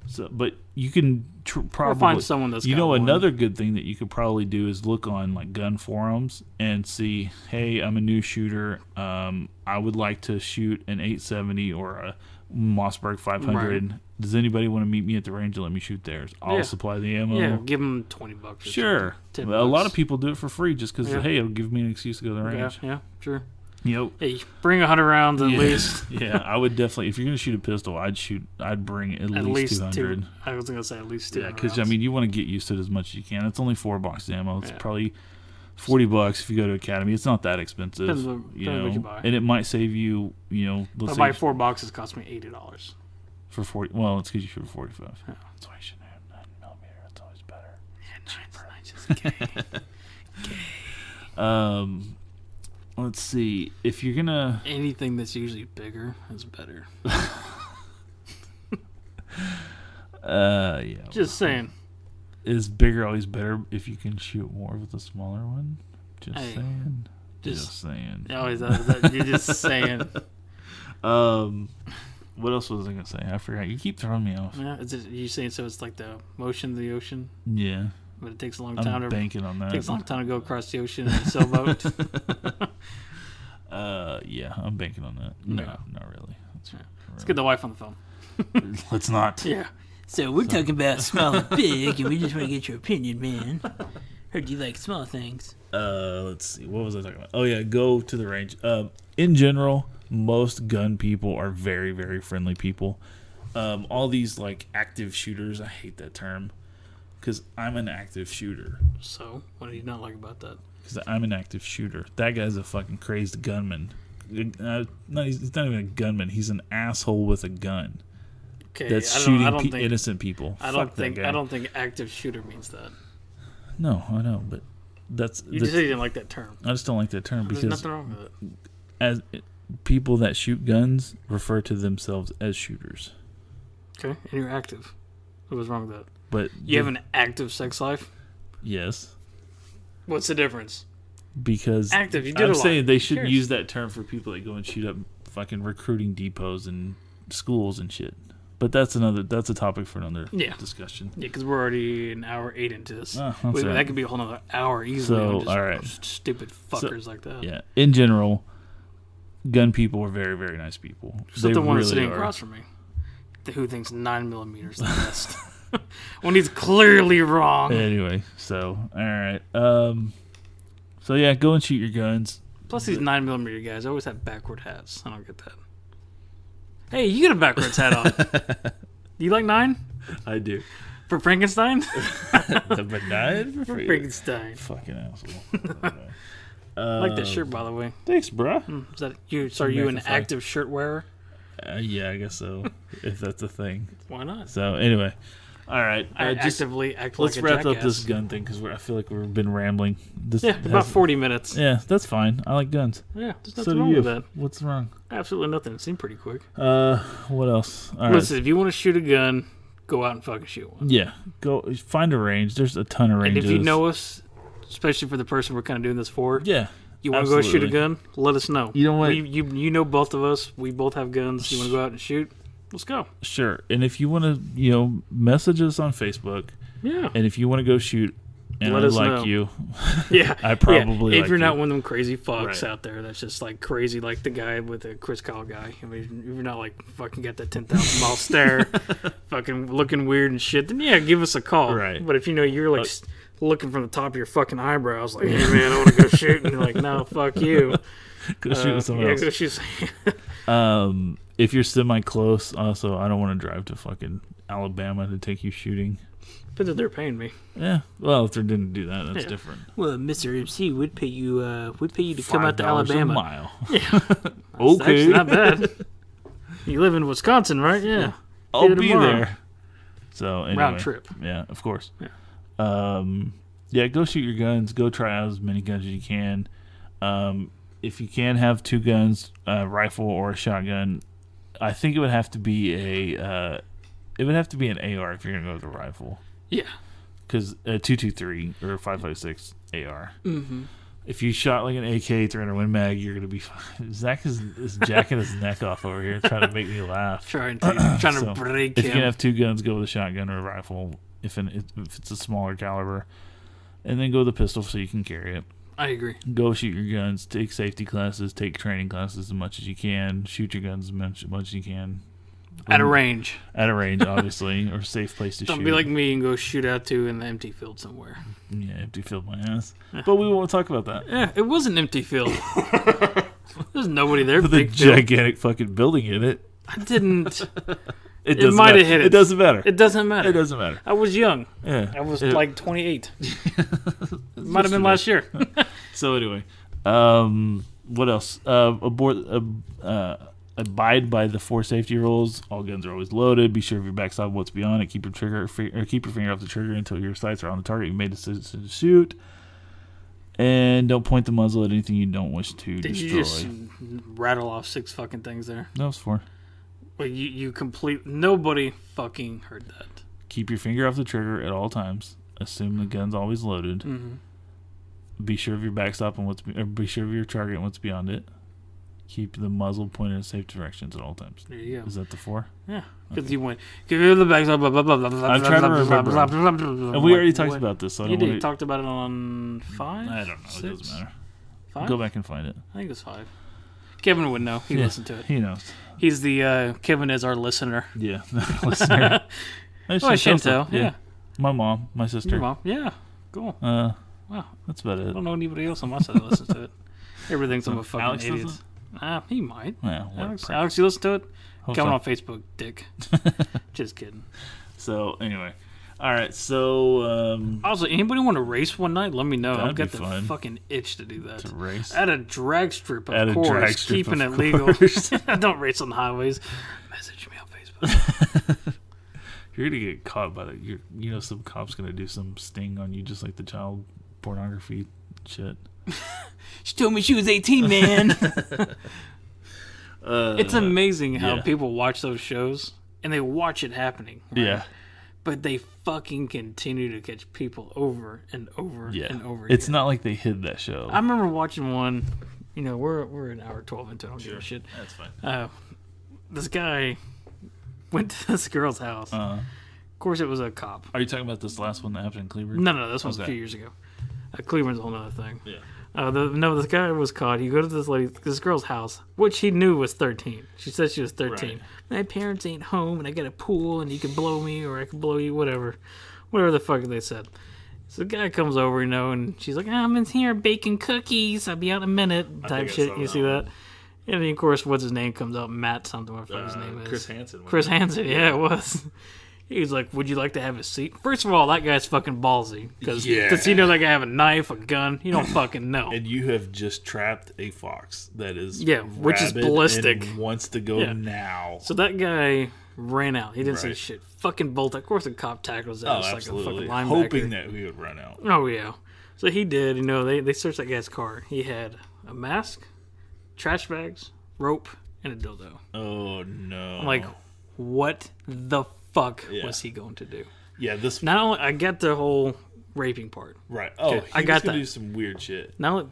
So, but you can probably find someone that's another good thing that you could probably do is look on like gun forums and see, hey, I'm a new shooter. I would like to shoot an 870 or a Mossberg 500. Right. Does anybody want to meet me at the range and let me shoot theirs? I'll supply the ammo. Yeah, give them $20. Sure. $10. A lot of people do it for free just because hey, it'll give me an excuse to go to the range. Yeah, sure. Yep. Hey, bring 100 rounds at least. Yeah, I would definitely. If you're gonna shoot a pistol, I'd bring at least 200. I was gonna say at least 200. Yeah, because you want to get used to it as much as you can. It's only 4 boxes of ammo. It's probably $40 if you go to Academy. It's not that expensive. Depends what you buy. And it might save you. Let's say buy 4 boxes cost me $80 for 40. Well, it's because you shoot 45. Yeah. That's why you should have 9mm. It's always better. Yeah, 9 is gay. Let's see. If you're gonna anything that's usually bigger is better. Yeah. Just saying. Is bigger always better if you can shoot more with a smaller one? Just saying. Just saying. Always you're just saying. What else was I gonna say? I forgot. You keep throwing me off. Yeah. You saying so? It's like the motion of the ocean. Yeah. But it takes a long time. I'm banking on that. It takes a long time to go across the ocean in a sailboat. Yeah, I'm banking on that. No, not really. Let's get the wife on the phone. Let's not. Yeah. So we're talking about small and big, and we just want to get your opinion, man. Heard you like small things. Let's see. What was I talking about? Oh yeah, go to the range. In general, most gun people are very, very friendly people. All these like active shooters, I hate that term. Because I'm an active shooter. So, what do you not like about that? Because I'm an active shooter. That guy's a fucking crazed gunman. He's not even a gunman. He's an asshole with a gun. Okay, that's shooting innocent people. I don't think active shooter means that. No, I know, but that's. You just didn't like that term. I just don't like that term because there's nothing wrong with it. People that shoot guns refer to themselves as shooters. Okay, and you're active. What was wrong with that? But you have an active sex life? Yes. What's the difference? Because active, you did I'm saying they should use that term for people that go and shoot up fucking recruiting depots and schools and shit. But that's a topic for another discussion. Yeah, because we're already an hour 8 into this. That could be a whole other hour easily. So, on just all right. Stupid fuckers like that. Yeah. In general, gun people are very, very nice people. Except the one that's sitting across from me, who thinks 9mm is the best. When he's clearly wrong. Anyway, so all right. So yeah, go and shoot your guns. Plus, these 9mm guys always have backward hats. I don't get that. Hey, you get a backwards hat on. You like 9? I do. For Frankenstein? The 9 for Frankenstein. Fucking asshole. I like that shirt, by the way. Thanks, bro. Is that you? So are you an active shirt wearer? Yeah, I guess so. If that's a thing. Why not? So anyway. All right. Actively act like a Let's wrap jackass. up this gun thing because I feel like we've been rambling. About 40 minutes. Yeah, that's fine. I like guns. Yeah, there's nothing wrong with that. What's wrong? Absolutely nothing. It seemed pretty quick. What else? Listen, if you want to shoot a gun, go out and fucking shoot one. Yeah, go find a range. There's a ton of ranges. And if you know us, especially for the person we're kind of doing this for, you want to absolutely. go shoot a gun, let us know. You know what? You know both of us. We both have guns. You want to go out and shoot? Let's go. Sure. And if you want to, message us on Facebook. Yeah. And if you want to go shoot, and let I us like know. you. Yeah. I probably if like you're not you. one of them crazy fucks out there that's just like crazy, like the guy with the Chris Kyle guy. I mean, if you're not like fucking got that 10,000 mile stare, fucking looking weird and shit, then give us a call. Right. But if you're like looking from the top of your fucking eyebrows, like, hey man, I want to go shoot, and you're like, no, fuck you. Go shoot with someone else. Go shoot. If you're semi-close, also, I don't want to drive to fucking Alabama to take you shooting. Depends if they're paying me. Yeah. Well, if they didn't do that, that's different. Well, Mr. MC would pay you to come out to Alabama. $5 a mile. Yeah. Okay. That's not bad. You live in Wisconsin, right? Yeah. I'll be there. So anyway, round trip. Yeah, of course. Yeah. Go shoot your guns. Go try out as many guns as you can. If you can have two guns, a rifle or a shotgun, I think it would have to be an AR if you're gonna go with a rifle. Yeah. Because a 223 or a 5.56 AR. Mm-hmm. If you shot like an AK 300 Win Mag, you're gonna be. Zach is jacking his neck off over here, trying to make me laugh. Trying to break if him. you can have two guns, go with a shotgun or a rifle. If it's a smaller caliber, and then go with a pistol so you can carry it. I agree. Go shoot your guns. Take safety classes. Take training classes as much as you can. Shoot your guns as much as you can. At a range. At a range, obviously, or a safe place to shoot. Don't be like me and go shoot out to in the empty field somewhere. Yeah, empty field my ass. But we won't talk about that. Yeah, it was an empty field. There's nobody there. With a gigantic fucking building in it. I didn't. It might have hit it. It doesn't matter. It doesn't matter. It doesn't matter. I was young. Yeah. I was like 28. Might have been last year. So anyway, what else? Abide by the 4 safety rules. All guns are always loaded. Be sure of your backside, what's beyond it. Keep your finger off the trigger until your sights are on the target. You made a decision to shoot. And don't point the muzzle at anything you don't wish to destroy. Did you just rattle off 6 fucking things there? That was 4. Well, nobody fucking heard that. Keep your finger off the trigger at all times. Assume the gun's always loaded. Mm-hmm. Be sure of your backstop and be sure of your target and what's beyond it. Keep the muzzle pointed in safe directions at all times. There you go. Is that the 4? Yeah. Because you went, give you the backstop, blah, blah, blah, blah, blah, I'm trying to remember. And we already talked what? about this. So I You don't did. Talked about it on 5? I don't know. 6? It doesn't matter. 5? Go back and find it. I think it's 5. Kevin would know. He listened to it. He knows. He's the Kevin is our listener. Yeah, listener. Chantel. Yeah. My mom, my sister. Your mom. Yeah. Cool. Wow. That's about it. I don't know anybody else on my side that listens to it. Everything I'm a fucking Alex idiot. He might. Well, Alex, you listen to it? Hope Coming so. on Facebook, dick. Just kidding. So anyway, all right. So also, anybody want to race one night? Let me know. I've got the fun. fucking itch to do that. To race at a drag strip, of course. Keeping it legal. I don't race on the highways. Message me on Facebook. You're gonna get caught by some cop's gonna do some sting on you, just like the child pornography shit. She told me she was 18, man. It's amazing how people watch those shows and they watch it happening. Right? Yeah. But they fucking continue to catch people over and over and over again. It's not like they hid that show. I remember watching one. We're an hour 12 into it. I don't give a shit. That's fine. This guy went to this girl's house. Of course, it was a cop. Are you talking about this last one that happened in Cleveland? No, this was a few years ago. Cleveland's a whole other thing. Yeah. This guy was caught. He go to this girl's house, which he knew was 13. She said she was 13. Right. My parents ain't home, and I got a pool, and you can blow me, or I can blow you, whatever the fuck they said. So the guy comes over, and she's like, I'm in here baking cookies. I'll be out in a minute, type shit. You see that? And then, of course, what's his name comes up? Matt something, whatever his name is. Chris Hansen. Chris Hansen, yeah, it was. He's like, would you like to have a seat? First of all, that guy's fucking ballsy. Because does he know that guy have a knife, a gun? You don't fucking know. And you have just trapped a fox that is which is ballistic. and wants to go now. So that guy ran out. He didn't say shit. Fucking bolted. Of course, the cop tackles his ass like a fucking linebacker. Hoping that he would run out. Oh, yeah. So he did. They searched that guy's car. He had a mask, trash bags, rope, and a dildo. Oh, no. I'm like, what the fuck was he going to do? Yeah, this... Not only... I get the whole raping part. Right. Oh, okay, I got to do some weird shit. Now,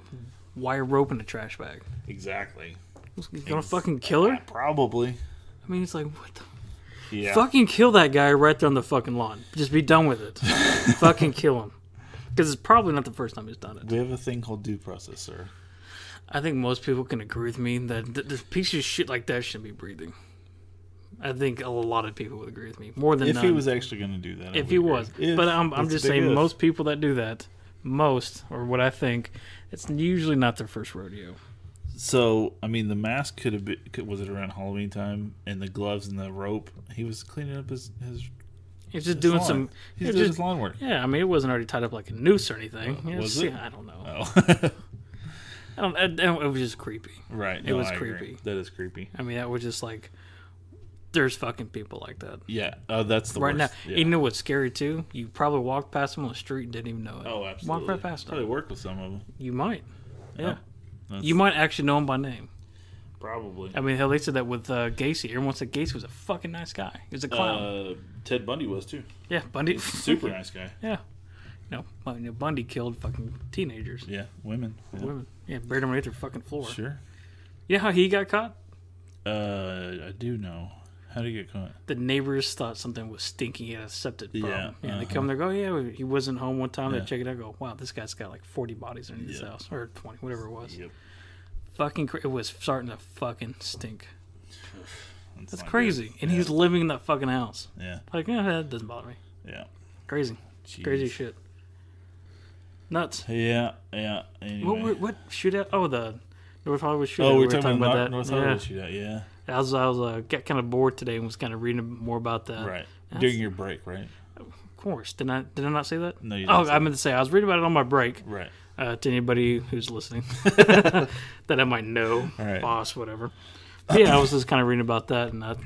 why a rope in a trash bag? Exactly. He's gonna fucking kill her? Probably. I mean, it's like, what the... Yeah. Fucking kill that guy right there on the fucking lawn. Just be done with it. Fucking kill him. Because it's probably not the first time he's done it. We have a thing called due process, sir. I think most people can agree with me that the piece of shit like that shouldn't be breathing. I think a lot of people would agree with me. More than if none. He was actually going to do that. If he was. But I'm just saying most people that do that, or what I think, it's usually not their first rodeo. So, I mean, the mask could have been... Was it around Halloween time? And the gloves and the rope? He was cleaning up his He's just doing lawn. He's doing his lawn work. Yeah, I mean, it wasn't already tied up like a noose or anything. Was it? I don't know. Oh. It was just creepy. Right. It was creepy. Agree. That is creepy. I mean, that was just like, there's fucking people like that. Yeah. That's the right worst. Now. You know what's scary too? You probably walked past them on the street and didn't even know it. Oh, absolutely. Walked right past them. Probably worked with some of them. You might. Yeah. You might actually know them by name. Probably. I mean, hell, they said that with Gacy. Everyone said Gacy was a fucking nice guy. He was a clown. Ted Bundy was too. Yeah, Bundy. Super nice guy. Yeah. Bundy killed fucking teenagers. Yeah, women. Yeah, buried them underneath their fucking floor. Sure. You know how he got caught? I do know. How did he get caught? The neighbors thought something was stinking. He had a septic problem. Yeah. They come there, go, he wasn't home one time. They check it out, go, wow, this guy's got like 40 bodies underneath his house. Or 20, whatever it was. Yep. It was starting to fucking stink. That's crazy. Good. And he's living in that fucking house. Yeah. Like, that doesn't bother me. Yeah. Crazy. Jeez. Crazy shit. Nuts. Yeah. Anyway. What shootout? Oh, the North Hollywood shootout. Oh, we're talking about that. North Hollywood shootout, yeah. I was got kind of bored today and was kind of reading more about that. Right. During your break, right? Of course. Did I not say that? No, you didn't. I meant to say I was reading about it on my break. Right. To anybody who's listening that I might know, boss, whatever. But yeah, I was just kind of reading about that, and it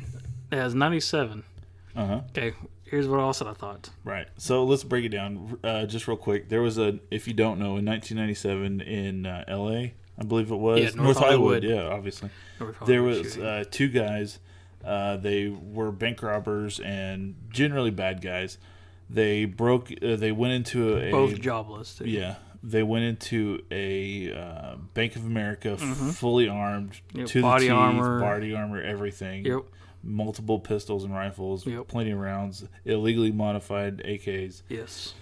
has 97. Okay, here's what else that I thought. Right. So let's break it down just real quick. There was if you don't know, in 1997 in L.A., I believe it was. Yeah, North Hollywood. Yeah, obviously. There was two guys. They were bank robbers and generally bad guys. They went into a... Both jobless, too. Yeah. They went into a Bank of America fully armed to the teeth, body armor, everything. Yep. Multiple pistols and rifles, plenty of rounds, illegally modified AKs. Yes.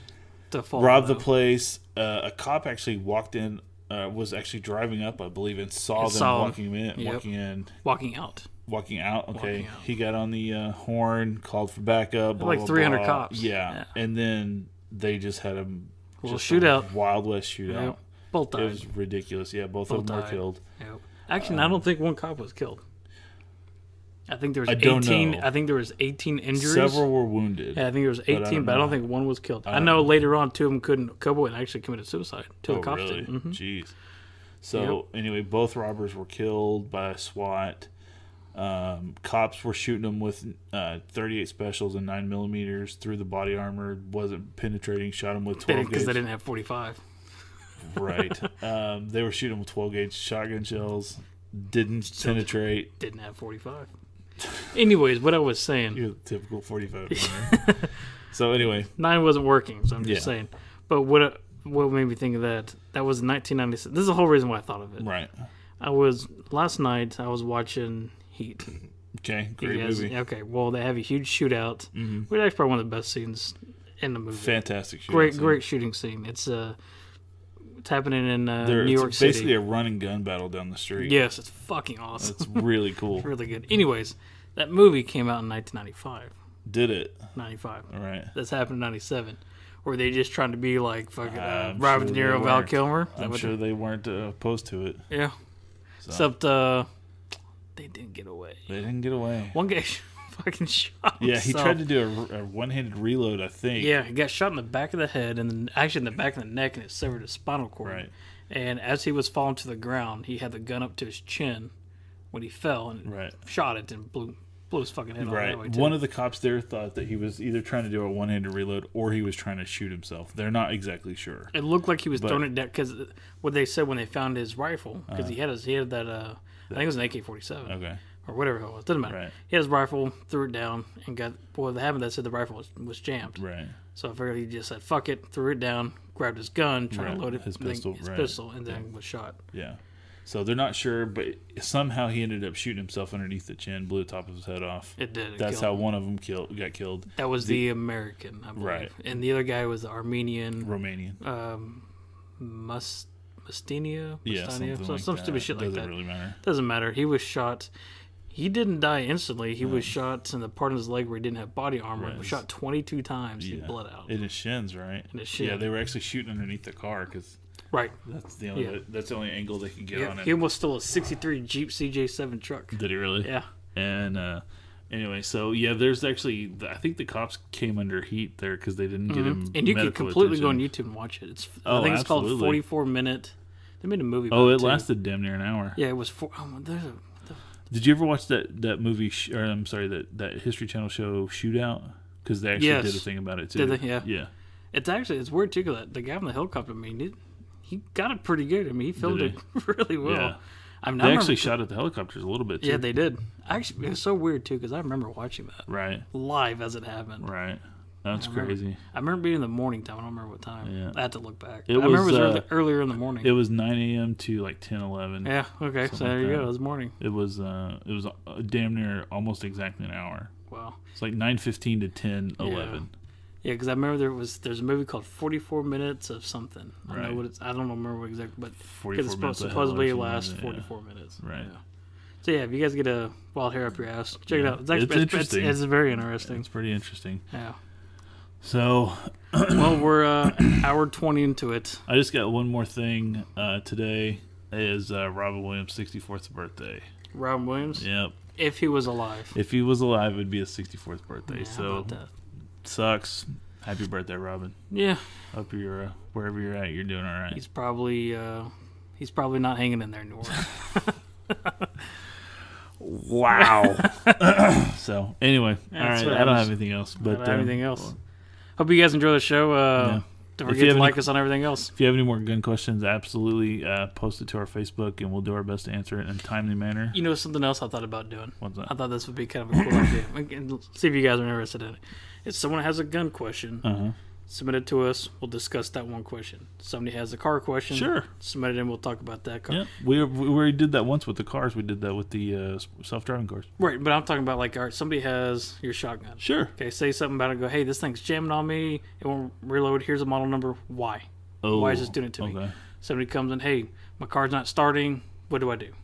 Robbed the place. A cop actually walked in, was actually driving up, I believe, and saw them walking in. Walking out. Okay. He got on the horn, called for backup. Blah, like 300 blah. cops. Yeah. And then they just had a shootout. Wild West shootout. Yep. Both died. It was ridiculous. Yeah, both of them were killed. Yep. Actually, I don't think one cop was killed. I think there was 18. I think there was 18 injuries. Several were wounded. Yeah, I think there was 18, but I don't think one was killed. I know later on 2 of them couldn't cope and actually committed suicide. 2 of the cops really? did. Mm-hmm. Jeez. So anyway, both robbers were killed by SWAT. Cops were shooting them with 38 specials and 9mm through the body armor. Wasn't penetrating. Shot them with 12 gauge because they didn't have 45. Right. They were shooting with 12 gauge shotgun shells. Didn't penetrate. Didn't have 45. Anyways, what I was saying. You're the typical 45. So anyway, 9 wasn't working. So I'm just saying. But what made me think of that? That was 1996. This is the whole reason why I thought of it. Right. Last night I was watching Heat. Okay, great movie. Okay, well they have a huge shootout. Mm-hmm. Which is probably one of the best scenes in the movie. Fantastic shooting. Great shooting scene. It's happening in New York City. It's basically a run and gun battle down the street. Yes, it's fucking awesome. It's really cool. It's really good. Anyways, that movie came out in 1995. Did it? 95. All right. That's happened in 97. Were they just trying to be like fucking Robert De Niro, Val Kilmer? I'm sure they weren't opposed to it. Yeah. So. Except they didn't get away. One guy fucking shot himself. Yeah, he tried to do a one-handed reload, I think. Yeah, he got shot in the back of the head and then actually in the back of the neck, and it severed his spinal cord. Right. And as he was falling to the ground, he had the gun up to his chin when he fell and shot it and blew blew his fucking head off right. that way, too. One of the cops there thought that he was either trying to do a one-handed reload or he was trying to shoot himself. They're not exactly sure. It looked like he was throwing it down, because what they said when they found his rifle, because he had that, I think it was an AK-47. Okay. Or whatever it was. Doesn't matter. Right. He had his rifle, threw it down, and what happened that said the rifle was jammed. Right. So I figured he just said, fuck it, threw it down, grabbed his gun, tried to load it, his pistol, and then was shot. Yeah. So they're not sure, but somehow he ended up shooting himself underneath the chin, blew the top of his head off. It did. That's how one of them got killed. That was the American, I believe. Right. And the other guy was the Armenian. Romanian. Mustania? Yeah, some stupid shit like that. Doesn't really matter. Doesn't matter. He was shot. He didn't die instantly. He was shot in the part of his leg where he didn't have body armor. He was shot 22 times. He bled out. In his shins, right? In his shin. Yeah, they were actually shooting underneath the car because that's the only angle they could get on it. He almost stole a '63 Jeep CJ7 truck. Did he really? Yeah. And anyway, so there's actually I think the cops came under heat there because they didn't get him. And you can completely go on YouTube and watch it. I think it's called 44 Minute. They made a movie. About it lasted damn near an hour. Yeah, it was. Did you ever watch that movie? That History Channel show Shootout? Because they actually did a thing about it too. Did they? Yeah. Yeah. It's weird too. Cause the guy on the helicopter, he got it pretty good. I mean, he filmed it really well. Yeah. They actually shot at the helicopters a little bit too. Yeah, they did. Actually, it was so weird too because I remember watching that live as it happened. Right. That's crazy. I remember being in the morning time. I don't remember what time. Yeah. I had to look back. I remember it was earlier in the morning. It was 9 a.m. to like 10, 11. Yeah, okay. So there you go. It was morning. It was damn near almost exactly an hour. Wow. It's like 9:15 to 10, 11. Yeah, because I remember there's a movie called 44 Minutes of something. I don't know what I don't remember what exactly, but because it's supposedly it lasts 44 minutes. Right. Yeah. So yeah, if you guys get a wild hair up your ass, check it out. It's interesting. It's very interesting. It's pretty interesting. Yeah. So, well, we're hour 20 into it. I just got one more thing. Today is Robin Williams' 64th birthday. Robin Williams? Yep. If he was alive. If he was alive, it would be his 64th birthday. Yeah, so, how about that? Sucks. Happy birthday, Robin. Yeah. Hope you're wherever you're at, you're doing all right. He's probably not hanging in there anymore. Wow. So anyway, all right. I don't have anything else. But I don't have anything else. Hope you guys enjoy the show. Don't forget to like us on everything else. If you have any more gun questions, absolutely post it to our Facebook, and we'll do our best to answer it in a timely manner. You know, something else I thought about doing. What's that? I thought this would be kind of a cool idea. And see if you guys are interested in it. If someone has a gun question, submit it to us. We'll discuss that one question. Somebody has a car question. Sure. Submit it and we'll talk about that car. Yeah, we already did that once with the cars. We did that with the self-driving cars. Right, but I'm talking about like, all right, somebody has your shotgun. Sure. Okay, say something about it. Go, hey, this thing's jamming on me. It won't reload. Here's a model number. Why? Oh, why is this doing it to me? Somebody comes in, hey, my car's not starting. What do I do?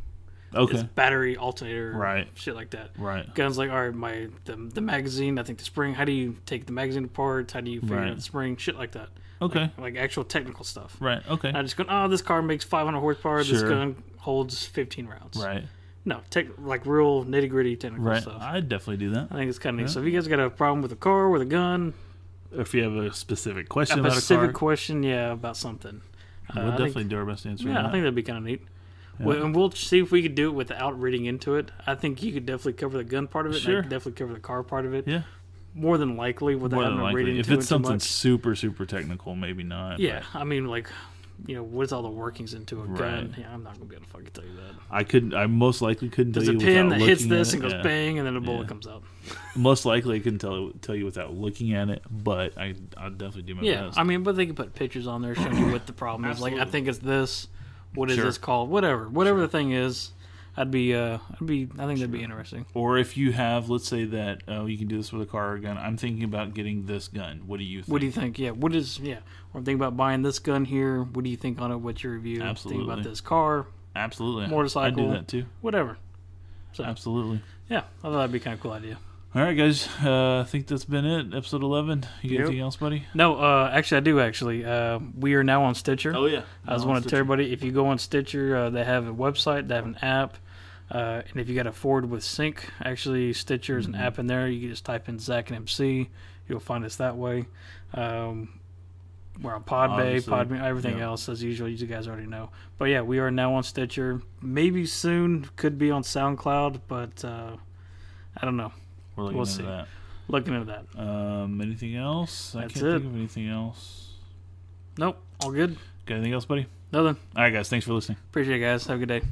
Okay. It's battery, alternator, right, shit like that. Right. Guns like, all right, the magazine, I think the spring, how do you take the magazine apart? How do you figure out the spring? Shit like that. Okay. Like actual technical stuff. Right, okay. Not just going, oh, this car makes 500 horsepower, this gun holds 15 rounds. Right. No, like real nitty-gritty technical stuff. I'd definitely do that. I think it's kind of neat. So if you guys got a problem with a car, with a gun, or if you have a specific question about a car. A specific question, about something. We'll definitely do our best to answer that. Yeah, I think that'd be kind of neat. Yeah. And we'll see if we could do it without reading into it. I think you could definitely cover the gun part of it. Sure. And I could definitely cover the car part of it. Yeah. More than likely without having to read into it. If it's something super, super technical, maybe not. Yeah. But. I mean, like, what's all the workings into a gun? Yeah, I'm not going to be able to fucking tell you that. I most likely couldn't tell you without looking at it. There's a pin that hits this and goes bang, and then a bullet comes out. Most likely I couldn't tell you without looking at it, but I'll definitely do my best. I mean, but they can put pictures on there showing you what the problem is. Like, I think it's this. What is this called? Whatever the thing is, I think that'd be interesting. Or if you have, let's say that you can do this with a car or a gun. I'm thinking about getting this gun. What do you think? What do you think? Yeah. Or I'm thinking about buying this gun here. What do you think on it? What's your review? Absolutely. Think about this car. Absolutely. Motorcycle. I do that too. Whatever. So, absolutely. Yeah, I thought that'd be kind of cool idea. All right, guys. I think that's been it. Episode 11. You got anything else, buddy? No, actually, I do, actually. We are now on Stitcher. Oh, yeah. I just want to tell everybody, if you go on Stitcher, they have a website, they have an app, and if you got a forward with sync, actually, Stitcher is an app in there. You can just type in Zak and M.C. You'll find us that way. We're on Podbay, Podme, everything else, as usual. You guys already know. But, yeah, we are now on Stitcher. Maybe soon could be on SoundCloud, but... I don't know. We'll see. That. Looking into that. Anything else? I can't think of anything else. Nope. All good. Got anything else, buddy? Nothing. All right, guys. Thanks for listening. Appreciate it, guys. Have a good day.